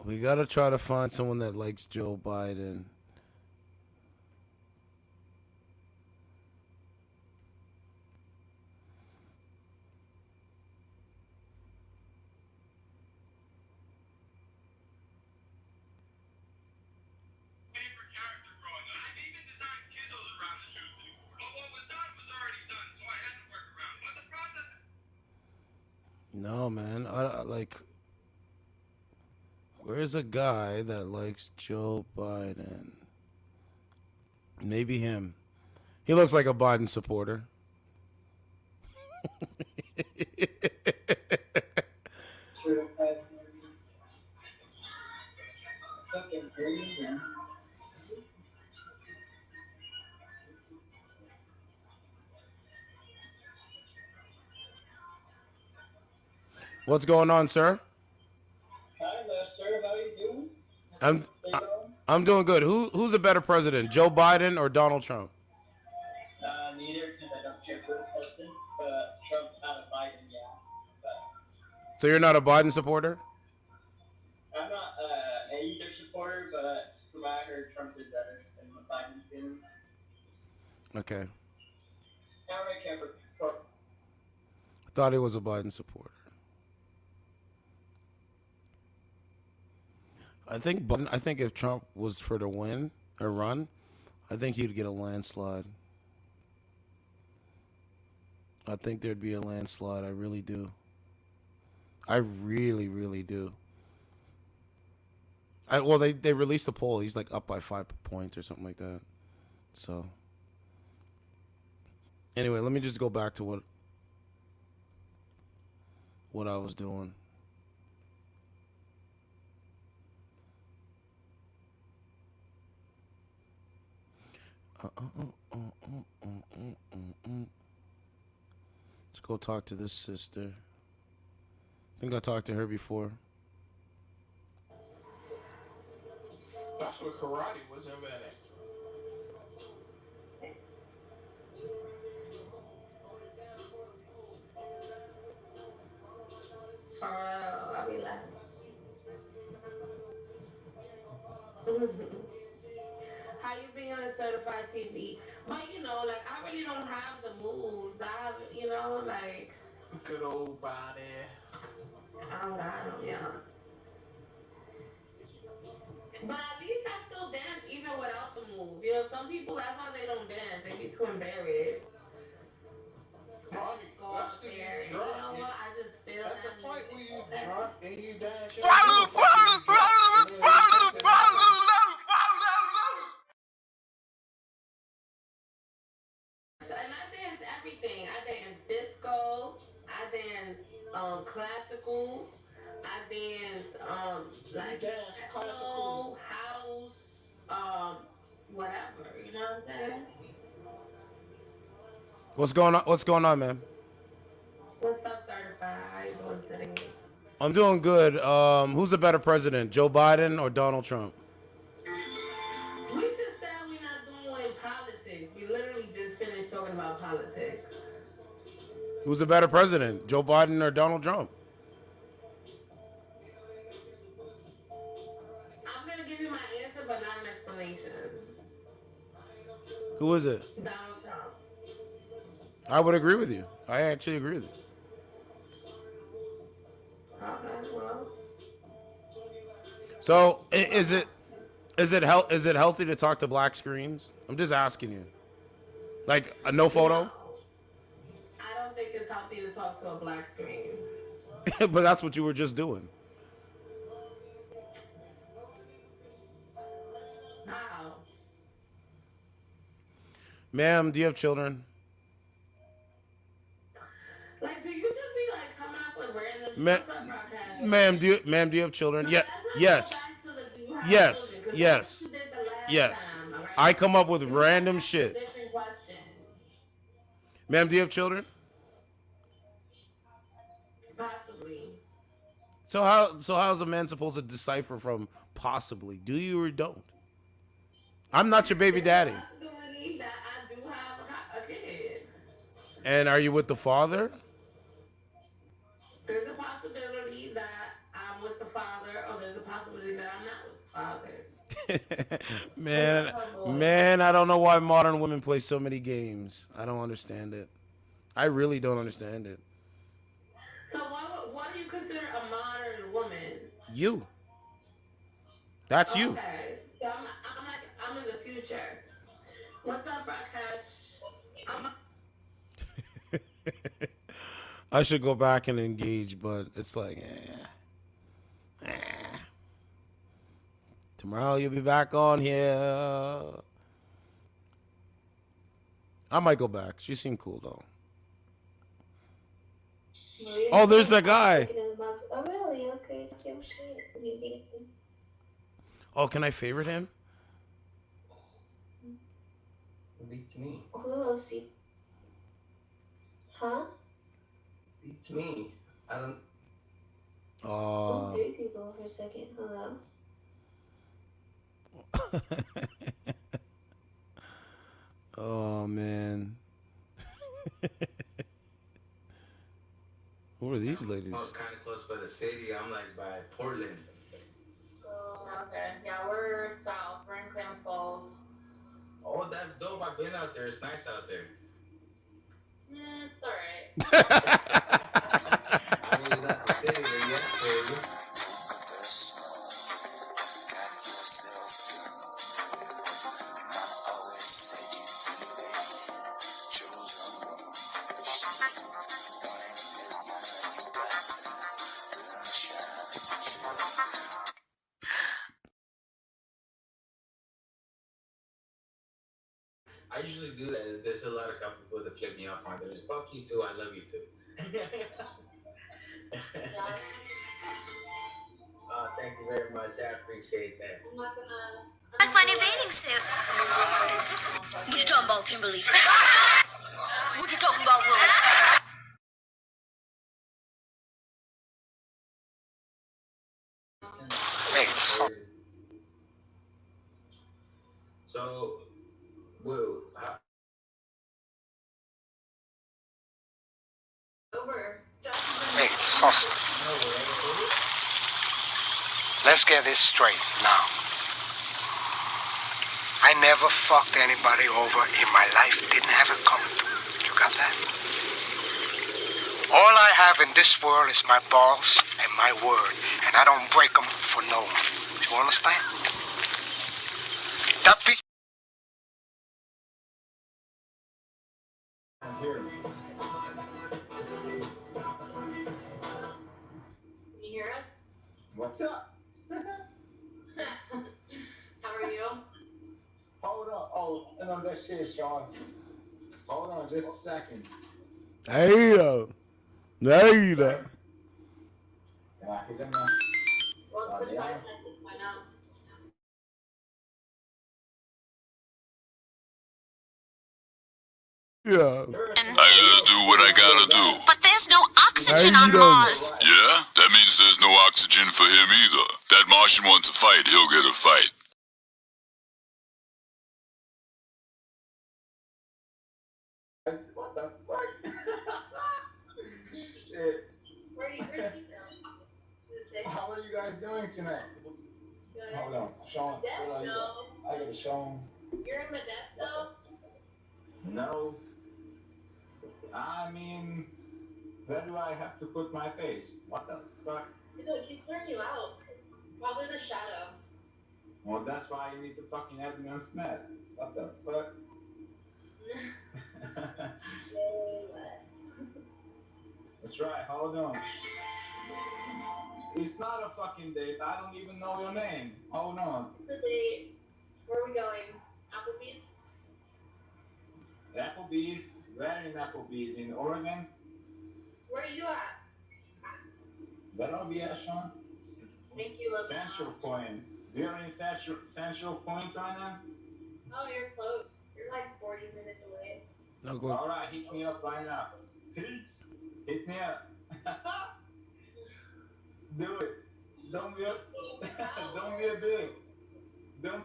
We gotta try to find someone that likes Joe Biden. No, man. Where's a guy that likes Joe Biden? Maybe him. He looks like a Biden supporter. What's going on, sir? Hi, sir. How are you doing? I'm doing good. Who's a better president, Joe Biden or Donald Trump? Neither, because I don't care for the president, but Trump's not a Biden, yeah. But So you're not a Biden supporter? I'm not either supporter, but from what I heard, Trump is better than what Biden's doing. Okay. I don't really care for I thought he was a Biden supporter. I think if Trump was for to win or run, I think he'd get a landslide. I think there'd be a landslide. I really do. I really, really do. Well, they released the poll. He's like up by 5 points or something like that. So anyway, let me just go back to what I was doing. Let's go talk to this sister. I think I talked to her before. That's what karate was invented. I'll be laughing. How you being on a certified TV? But you know, like I really don't have the moves. I have, you know, like Good old body. I don't got them, yeah. But at least I still dance even without the moves. You know, some people that's why they don't dance. They be too embarrassed. classical. I dance like classical, house, whatever. You know what I'm saying? What's going on? What's going on, man? What's up, certified? How you doing today? I'm doing good. Who's a better president, Joe Biden or Donald Trump? We just said we're not doing politics. We literally just finished talking about politics. Who's a better president, Joe Biden or Donald Trump? I'm gonna give you my answer, but not an explanation. Who is it? Donald Trump. I would agree with you. I actually agree with you. Okay, well. So is it healthy to talk to black screens? I'm just asking you. Like a no photo? No, I don't think it's healthy to talk to a black screen. But that's what you were just doing. How? Ma'am, do you have children? Like, do you just be like coming up with random stuff? Ma'am, do you have children? Yeah. Yes. Yes. Yes. Yes. Time, right? I come up with random shit. Different question. Ma'am, do you have children? Possibly. So how's a man supposed to decipher from possibly? Do you or don't? I'm not your baby daddy. There's a possibility that I do have a kid. And are you with the father? There's a possibility that I'm with the father, or there's a possibility that I'm not with the father. Man, I don't know why modern women play so many games. I don't understand it. I really don't understand it. So what do you consider a modern woman? You. That's you. Okay. So I'm in the future. What's up, Rakesh? I should go back and engage, but it's like, tomorrow you'll be back on here. I might go back. She seemed cool though. Oh, there's that guy. Oh, really? Okay. Oh, can I favorite him? Beats me. Who else? Huh? Beats me. I don't. Oh, there you could go for a second. Hello. Oh man. Who are these ladies? I'm kind of close by the city. I'm like by Portland. Okay. Yeah, we're south. We're in Klamath Falls. Oh, that's dope. I've been out there. It's nice out there. It's alright. I mean, that's the city where you at, baby. I usually do that. There's a lot of people that flip me off on it. Fuck you too. I love you too. Thank you very much. I appreciate that. I like my new bathing suit. What you talking about, Kimberly? What you talking about, Willis? So, well, Hey, Saucy. Let's get this straight now. I never fucked anybody over in my life. Didn't have it coming to me. You got that? All I have in this world is my balls and my word. And I don't break them for no one. You understand? That piece... I'm here. Can you hear us? What's up? How are you? Hold on. Oh, and on that shit, Sean. Hold on just a second. Hey, Well, it's 45 seconds by now. Yeah. I gotta do what I gotta do. But there's no oxygen on Mars. Yeah? That means there's no oxygen for him either. That Martian wants a fight, he'll get a fight. What the fuck? Shit. Where are you going? How are you guys doing tonight? Hold on, Sean. I gotta show him. You're in Modesto? No. I mean, where do I have to put my face? What the fuck? It keeps clearing you out. Probably the shadow. Well, that's why you need to fucking add me on Snap. What the fuck? That's right, hold on. It's not a fucking date. I don't even know your name. Hold on. The date. Where are we going? Applebee's? Applebee's? Where in Applebee's? In Oregon? Where are you at? Where are we at, Sean? Thank you. Central Point. We're in Central Point right now? Oh, you're close. You're like 40 minutes away. No go. Alright, hit me up right now. Peace. Hit me up. Do it. Don't be a don't be a dick. Don't.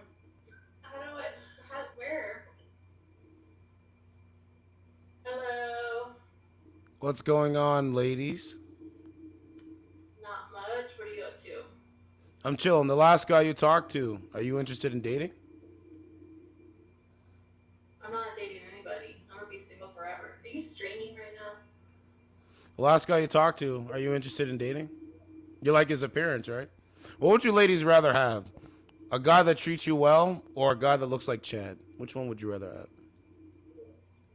Where? Hello. What's going on, ladies? Not much. What are you up to? I'm chilling. The last guy you talked to, are you interested in dating? I'm not dating anybody. I'm gonna be single forever. Are you streaming right now? The last guy you talked to, are you interested in dating? You like his appearance, right? What would you ladies rather have? A guy that treats you well or a guy that looks like Chad? Which one would you rather have?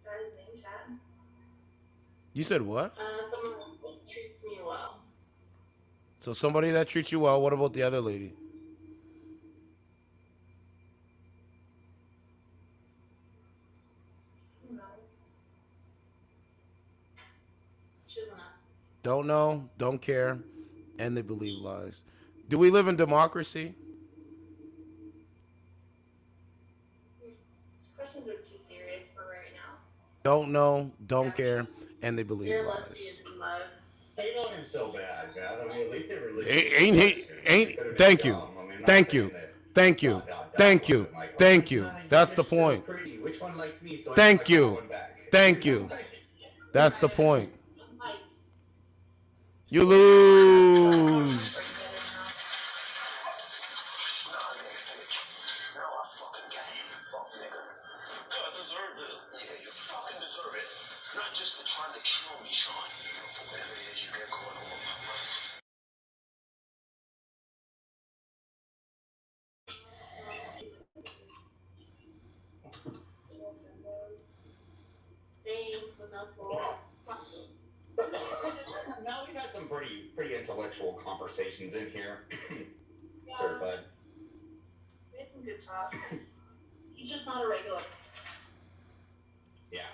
Got his name, Chad? You said what? Someone who treats me well. So somebody that treats you well. What about the other lady? No. She doesn't know. Don't know, don't care, and they believe lies. Do we live in democracy? These questions are too serious for right now. Don't know, don't care, and they believe You're lies. lesbian in love. Hate on him so bad, man. I mean, at least they were Thank you. Thank you. Thank you. Thank you. Thank you. That's the point. Which one likes me? So Thank you. Thank you. That's the point. You lose. Thanks, with no soul. Now we've had some pretty intellectual conversations in here. Yeah. Certified. We had some good talk. He's just not a regular. Yeah.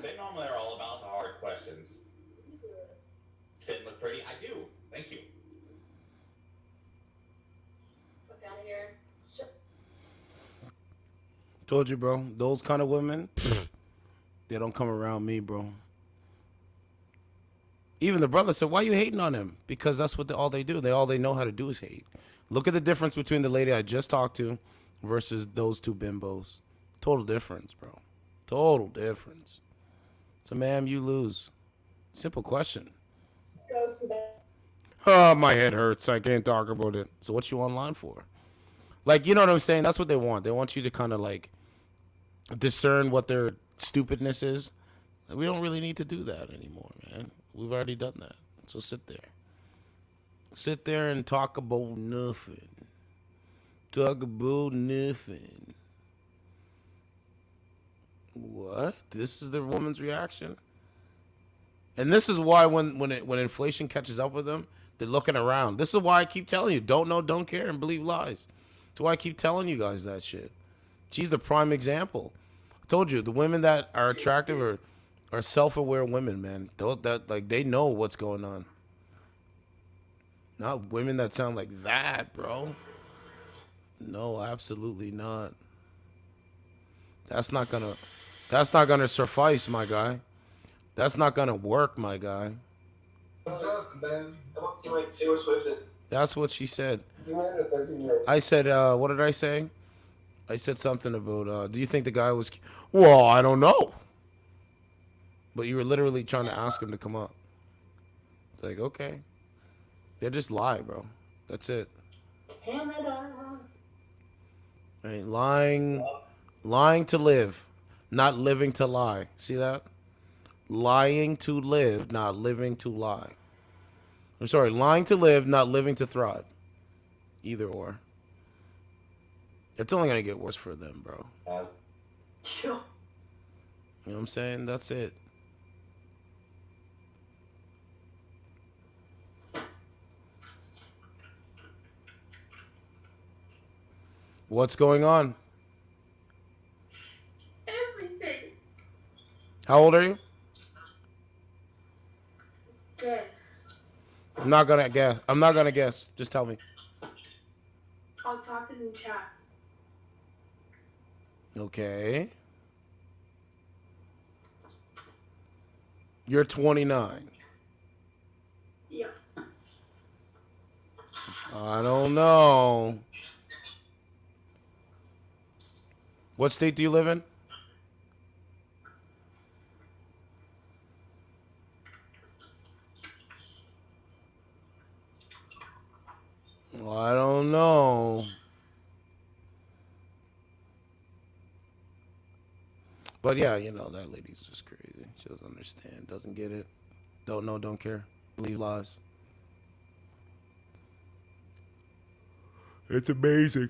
They normally are all about the hard questions. Sit and look pretty? I do. Thank you. Fuck out of here. Told you, bro. Those kind of women, they don't come around me, bro. Even the brother said, why you hating on him? Because that's what all they do. All they know how to do is hate. Look at the difference between the lady I just talked to versus those two bimbos. Total difference, bro. Total difference. So, ma'am, you lose. Simple question. Oh, my head hurts. I can't talk about it. So what you online for? Like, you know what I'm saying? That's what they want. They want you to kind of like discern what their stupidness is. We don't really need to do that anymore, man. We've already done that. So sit there. Sit there and talk about nothing. Talk about nothing. What? This is the woman's reaction? And this is why when inflation catches up with them, they're looking around. This is why I keep telling you, don't know, don't care, and believe lies. That's why I keep telling you guys that shit. She's the prime example. I told you, the women that are attractive are self-aware women, man. Those that like they know what's going on. Not women that sound like that, bro. No, absolutely not. That's not gonna suffice, my guy. That's not gonna work, my guy. That's what she said. I said, what did I say? I said something about, do you think the guy was... Well, I don't know. But you were literally trying to ask him to come up. It's like, okay. They just lie, bro. That's it. Right, lying to live, not living to lie. See that? Lying to live, not living to lie. I'm sorry, lying to live, not living to thrive. Either or. It's only gonna get worse for them, bro. You know what I'm saying? That's it. What's going on? Everything. How old are you? Guess. I'm not gonna guess. I'm not gonna guess. Just tell me. I'll talk in the chat. Okay. You're 29. Yeah. I don't know. What state do you live in? Well, I don't know. But yeah, you know, that lady's just crazy. She doesn't understand, doesn't get it. Don't know, don't care. Believe lies. It's amazing.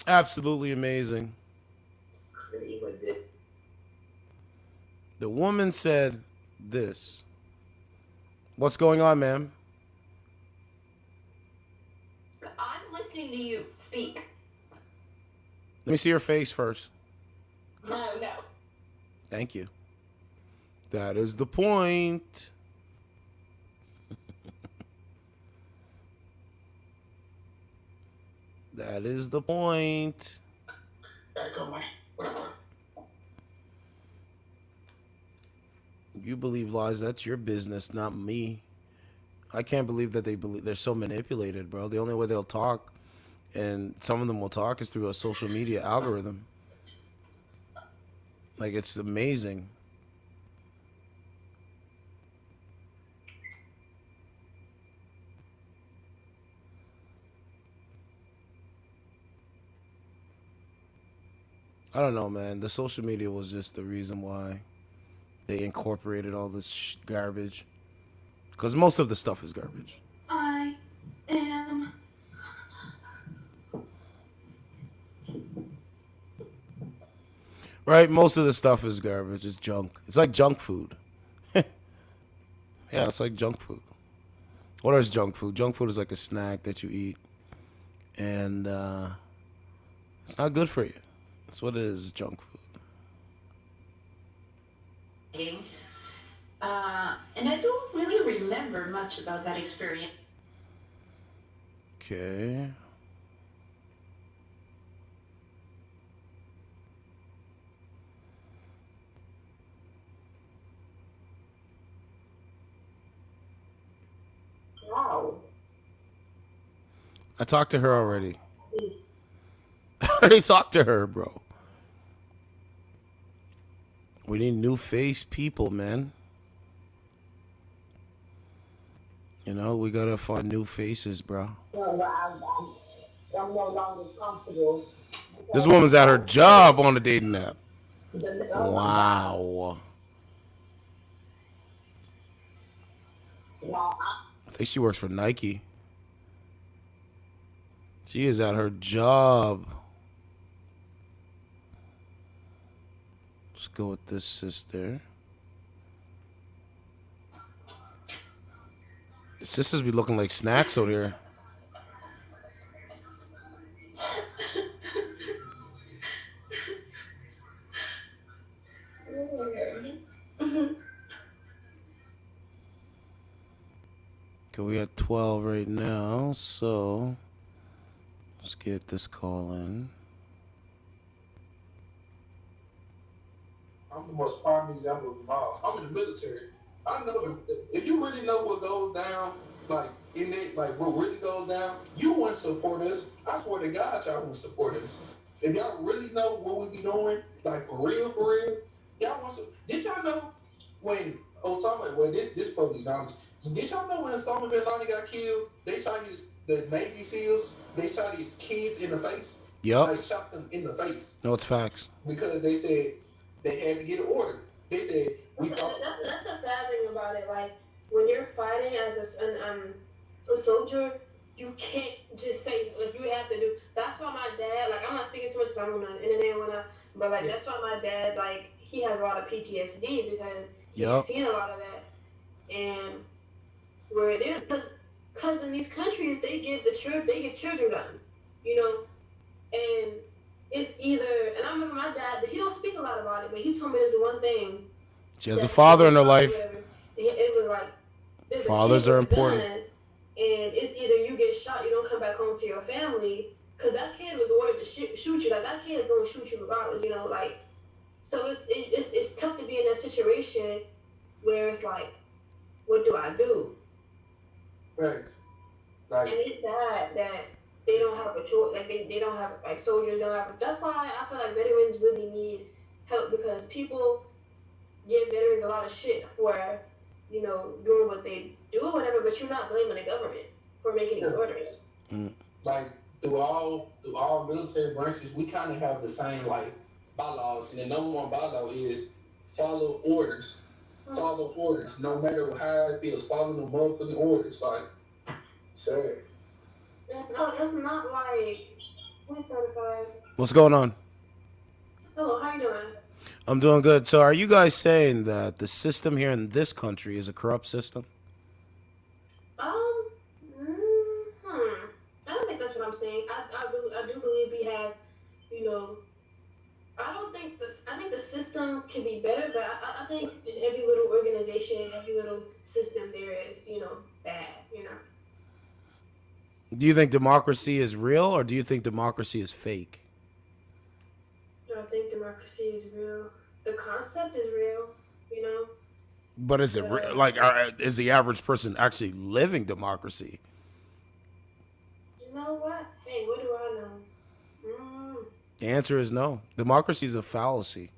Absolutely amazing. The woman said this. What's going on, ma'am? I'm listening to you speak. Let me see your face first. No. Thank you. That is the point. That is the point. You believe lies, that's your business, not me. I can't believe that they're so manipulated, bro. The only way they'll talk, and some of them will talk, is through a social media algorithm. Like, it's amazing. I don't know, man. The social media was just the reason why they incorporated all this garbage. Because most of the stuff is garbage. I am. Right? Most of the stuff is garbage. It's junk. It's like junk food. Yeah, it's like junk food. What is junk food? Junk food is like a snack that you eat. And it's not good for you. That's what it is, junk food. And I don't really remember much about that experience. Okay. Wow. I talked to her already. I already talked to her, bro. We need new face people, man. You know, we gotta find new faces, bro. I'm no longer comfortable. This woman's at her job on the dating app. Wow. I think she works for Nike. She is at her job. Let's go with this sister. The sisters be looking like snacks over here. Okay, we at 12 right now, so let's get this call in. I'm the most prime example of them all. I'm in the military. I know if you really know what goes down, like in it, like what really goes down, you wouldn't support us. I swear to God, y'all wouldn't support us. If y'all really know what we be doing, like for real, y'all want to. Did y'all know when Osama? Well, this probably knowledge. Did y'all know when Osama bin Laden got killed? They shot the Navy SEALs. They shot his kids in the face. Yep. Like shot them in the face. No, it's facts. Because they said they had to get an order. They said that's the sad thing about it. Like when you're fighting as a soldier, you can't just say like you have to do. That's why my dad, like I'm not speaking too much because I'm on the internet but like that's why my dad, like he has a lot of PTSD because he's seen a lot of that. And where it is, because in these countries they give children guns, and it's either, and I remember my dad, he don't speak a lot about it, but he told me there's one thing. She has a father in her life. It was like, fathers are important. And it's either you get shot, you don't come back home to your family, because that kid was ordered to shoot you. Like that kid is going to shoot you regardless, like. So it's tough to be in that situation where it's like, what do I do? Thanks. And it's sad that they don't have a choice. Like they don't have, like soldiers don't have. That's why I feel like veterans really need help, because people give veterans a lot of shit for, doing what they do or whatever. But you're not blaming the government for making these orders. Like through all military branches, we kind of have the same like bylaws, and the number one bylaw is follow orders. Follow orders, no matter how it feels. Follow the motherfucking orders. Like, sad. No, it's not like we started five. What's going on? Hello, how you doing? I'm doing good. So are you guys saying that the system here in this country is a corrupt system? I don't think that's what I'm saying. I do believe we have, I think the system can be better, but I think in every little organization, every little system there is, bad, Do you think democracy is real, or do you think democracy is fake? I think democracy is real. The concept is real, But is it like, is the average person actually living democracy? You know what? Hey, what do I know? The answer is no. Democracy is a fallacy.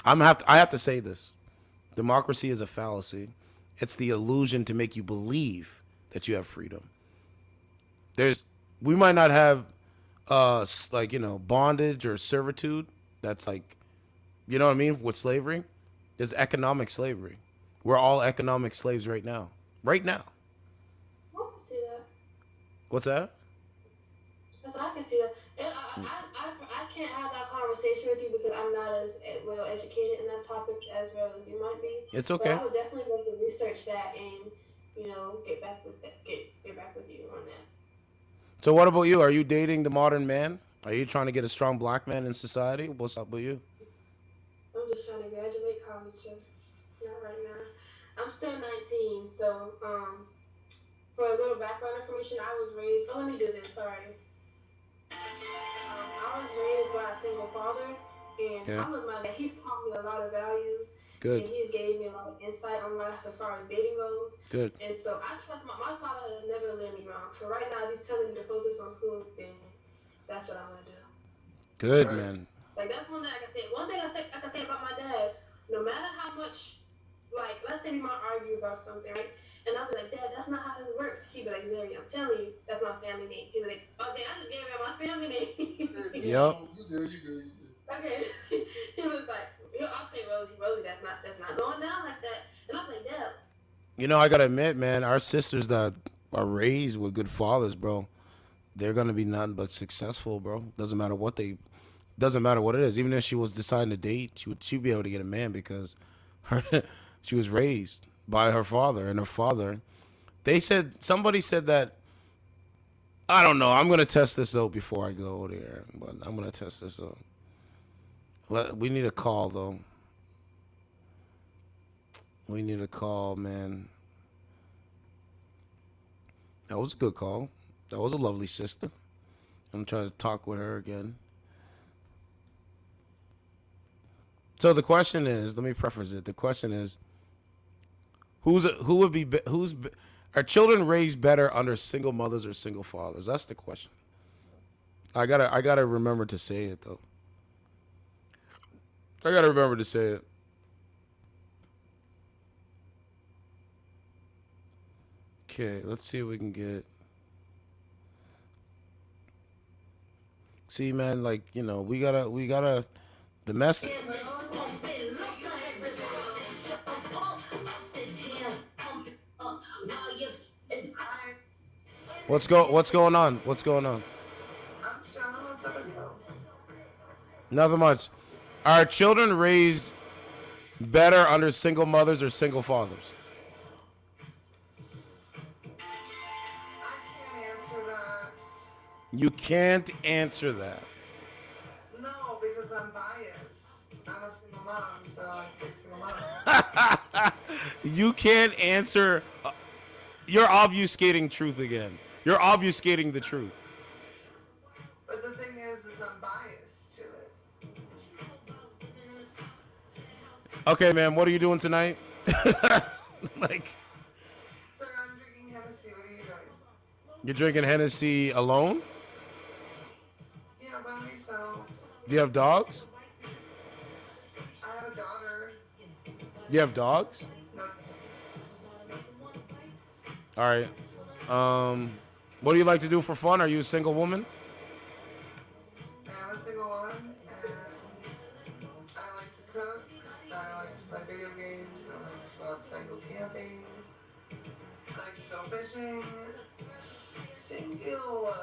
I have to say this. Democracy is a fallacy. It's the illusion to make you believe that you have freedom. We might not have bondage or servitude. That's like, you know what I mean, with slavery. There's economic slavery. We're all economic slaves right now. Right now. I can see that. What's that? I can see that. I can't have that conversation with you because I'm not as well educated in that topic as well as you might be. It's okay. But I would definitely like to research that and get back with you on that. So what about you? Are you dating the modern man? Are you trying to get a strong black man in society? What's up with you? I'm just trying to graduate college, so not right now. I'm still 19, so for a little background information, I was raised. Oh, let me do this. Sorry. I was raised by a single father, and I love my dad. He's taught me a lot of values. Good. And he's gave me a lot of insight on life as far as dating goes. Good. And so I trust my father has never led me wrong. So right now, if he's telling me to focus on school, then that's what I'm gonna do. Good, man. Like that's one thing I can say. One thing I can say about my dad, no matter how much, like let's say we might argue about something, right? And I'll be like, Dad, that's not how this works. He'd be like, Zeri, I'm telling you, that's my family name. He'd be like, oh, Dad, I just gave him my family name. Yep. You good. Okay. He was like, I'll say Rosie, that's not going down like that. And I'm like, Dad. I gotta admit, man, our sisters that are raised with good fathers, bro, they're gonna be nothing but successful, bro. Doesn't matter what it is. Even if she was deciding to date, she'd be able to get a man because she was raised by her father, and her father. Somebody said that. I don't know. I'm gonna test this out before I go there, but I'm gonna test this out. We need a call though. We need a call, man. That was a good call. That was a lovely sister. I'm trying to talk with her again. So the question is, let me preface it. The question is, are children raised better under single mothers or single fathers? That's the question. I gotta remember to say it though. I gotta remember to say it. Okay, let's see if we can get. See, man, like, you know, we gotta the message. What's going on? What's going on? Nothing much. Are children raised better under single mothers or single fathers? You can't answer that. No, because I'm biased. I'm a single mom, so I say single mom. You can't answer. You're obfuscating truth again. You're obfuscating the truth. But the thing is I'm biased to it. Okay, man, what are you doing tonight? Like, Sir, I'm drinking Hennessy. What are you doing? you're drinking Hennessy alone? Yeah, by myself. Do you have dogs? I have a daughter. Do you have dogs? No. All right. What do you like to do for fun? Are you a single woman? I'm a single woman, and I like to cook. I like to play video games. I like to go outside, go camping. I like to go fishing. Single.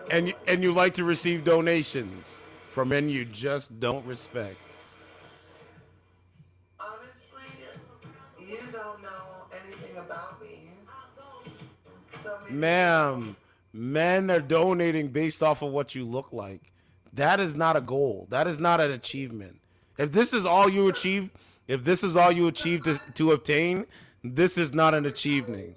And you like to receive donations from men you just don't respect. Honestly, you don't know anything about me. Ma'am, men are donating based off of what you look like. That is not a goal. That is not an achievement. If this is all you achieve, to obtain, this is not an achievement.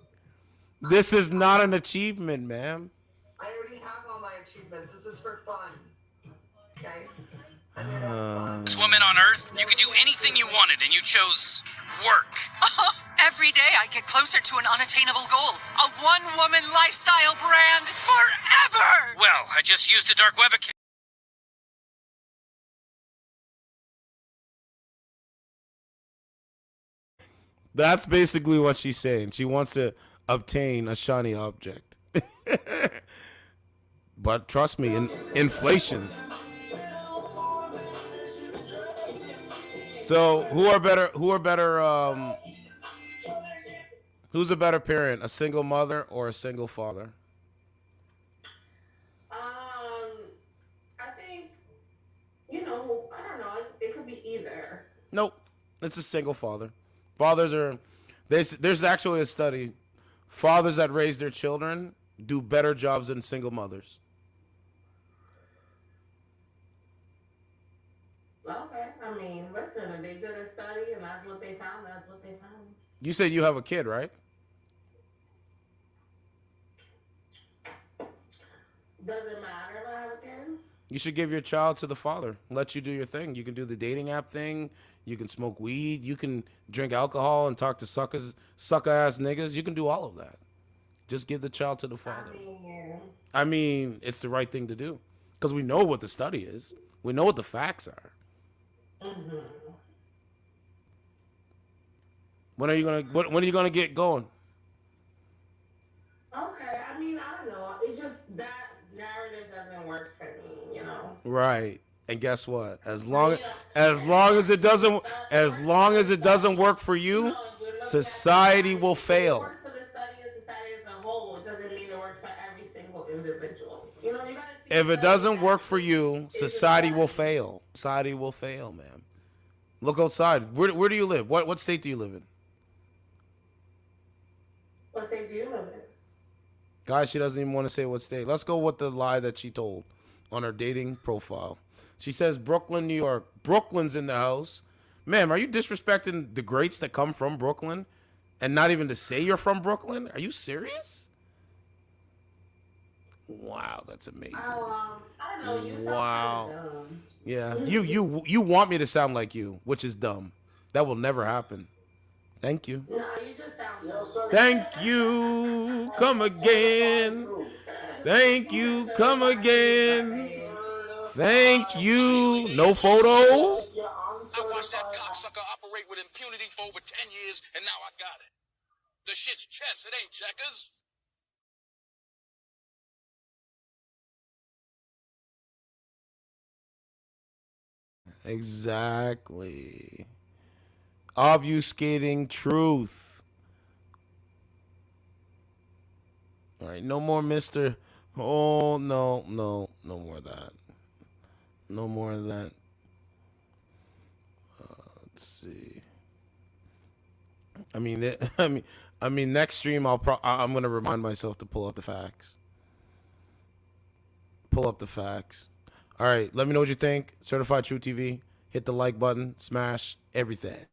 This is not an achievement, ma'am. I already have all my achievements. This is for fun. Okay? As woman on Earth, you could do anything you wanted, and you chose work. Every day I get closer to an unattainable goal. A one-woman lifestyle brand forever! Well, I just used a dark web account. That's basically what she's saying. She wants to obtain a shiny object. But trust me, inflation. So who's a better parent, a single mother or a single father? I think, I don't know. It could be either. Nope, it's a single father. Fathers are, there's actually a study. Fathers that raise their children do better jobs than single mothers. Okay, I mean, listen, if they did a study and that's what they found, that's what they found. You said you have a kid, right? Does it matter if I have a kid? You should give your child to the father. Let you do your thing. You can do the dating app thing. You can smoke weed. You can drink alcohol and talk to sucker-ass niggas. You can do all of that. Just give the child to the father. I mean, it's the right thing to do. Because we know what the study is. We know what the facts are. Mm-hmm. When are you gonna get going? Okay, I mean, I don't know. It just, that narrative doesn't work for me, Right. And guess what? As long as it doesn't work for you, society will fail. It works for the study of society as a whole. It doesn't mean it works for every single individual. You gotta see. If it doesn't work for you, society will fail. Society will fail, man. Look outside. Where do you live? What state do you live in? What state do you live in? Guys, she doesn't even want to say what state. Let's go with the lie that she told on her dating profile. She says Brooklyn, New York. Brooklyn's in the house. Ma'am, are you disrespecting the greats that come from Brooklyn? And not even to say you're from Brooklyn? Are you serious? Wow, that's amazing. I don't know. You sound Wow. kind of dumb. Yeah, you want me to sound like you, which is dumb. That will never happen. Thank you. No, you just sound dumb. Thank you. Come again. Thank you. Come again. Thank you. No photos. I watched that cocksucker operate with impunity for over 10 years, and now I got it. The shit's chess, it ain't checkers. Exactly. Obfuscating truth. All right, no more Mr. Oh, no more of that. No more of that. Let's see. I mean, next stream I'm gonna remind myself to pull up the facts. Pull up the facts. All right, let me know what you think. Certified True TV. Hit the like button. Smash everything.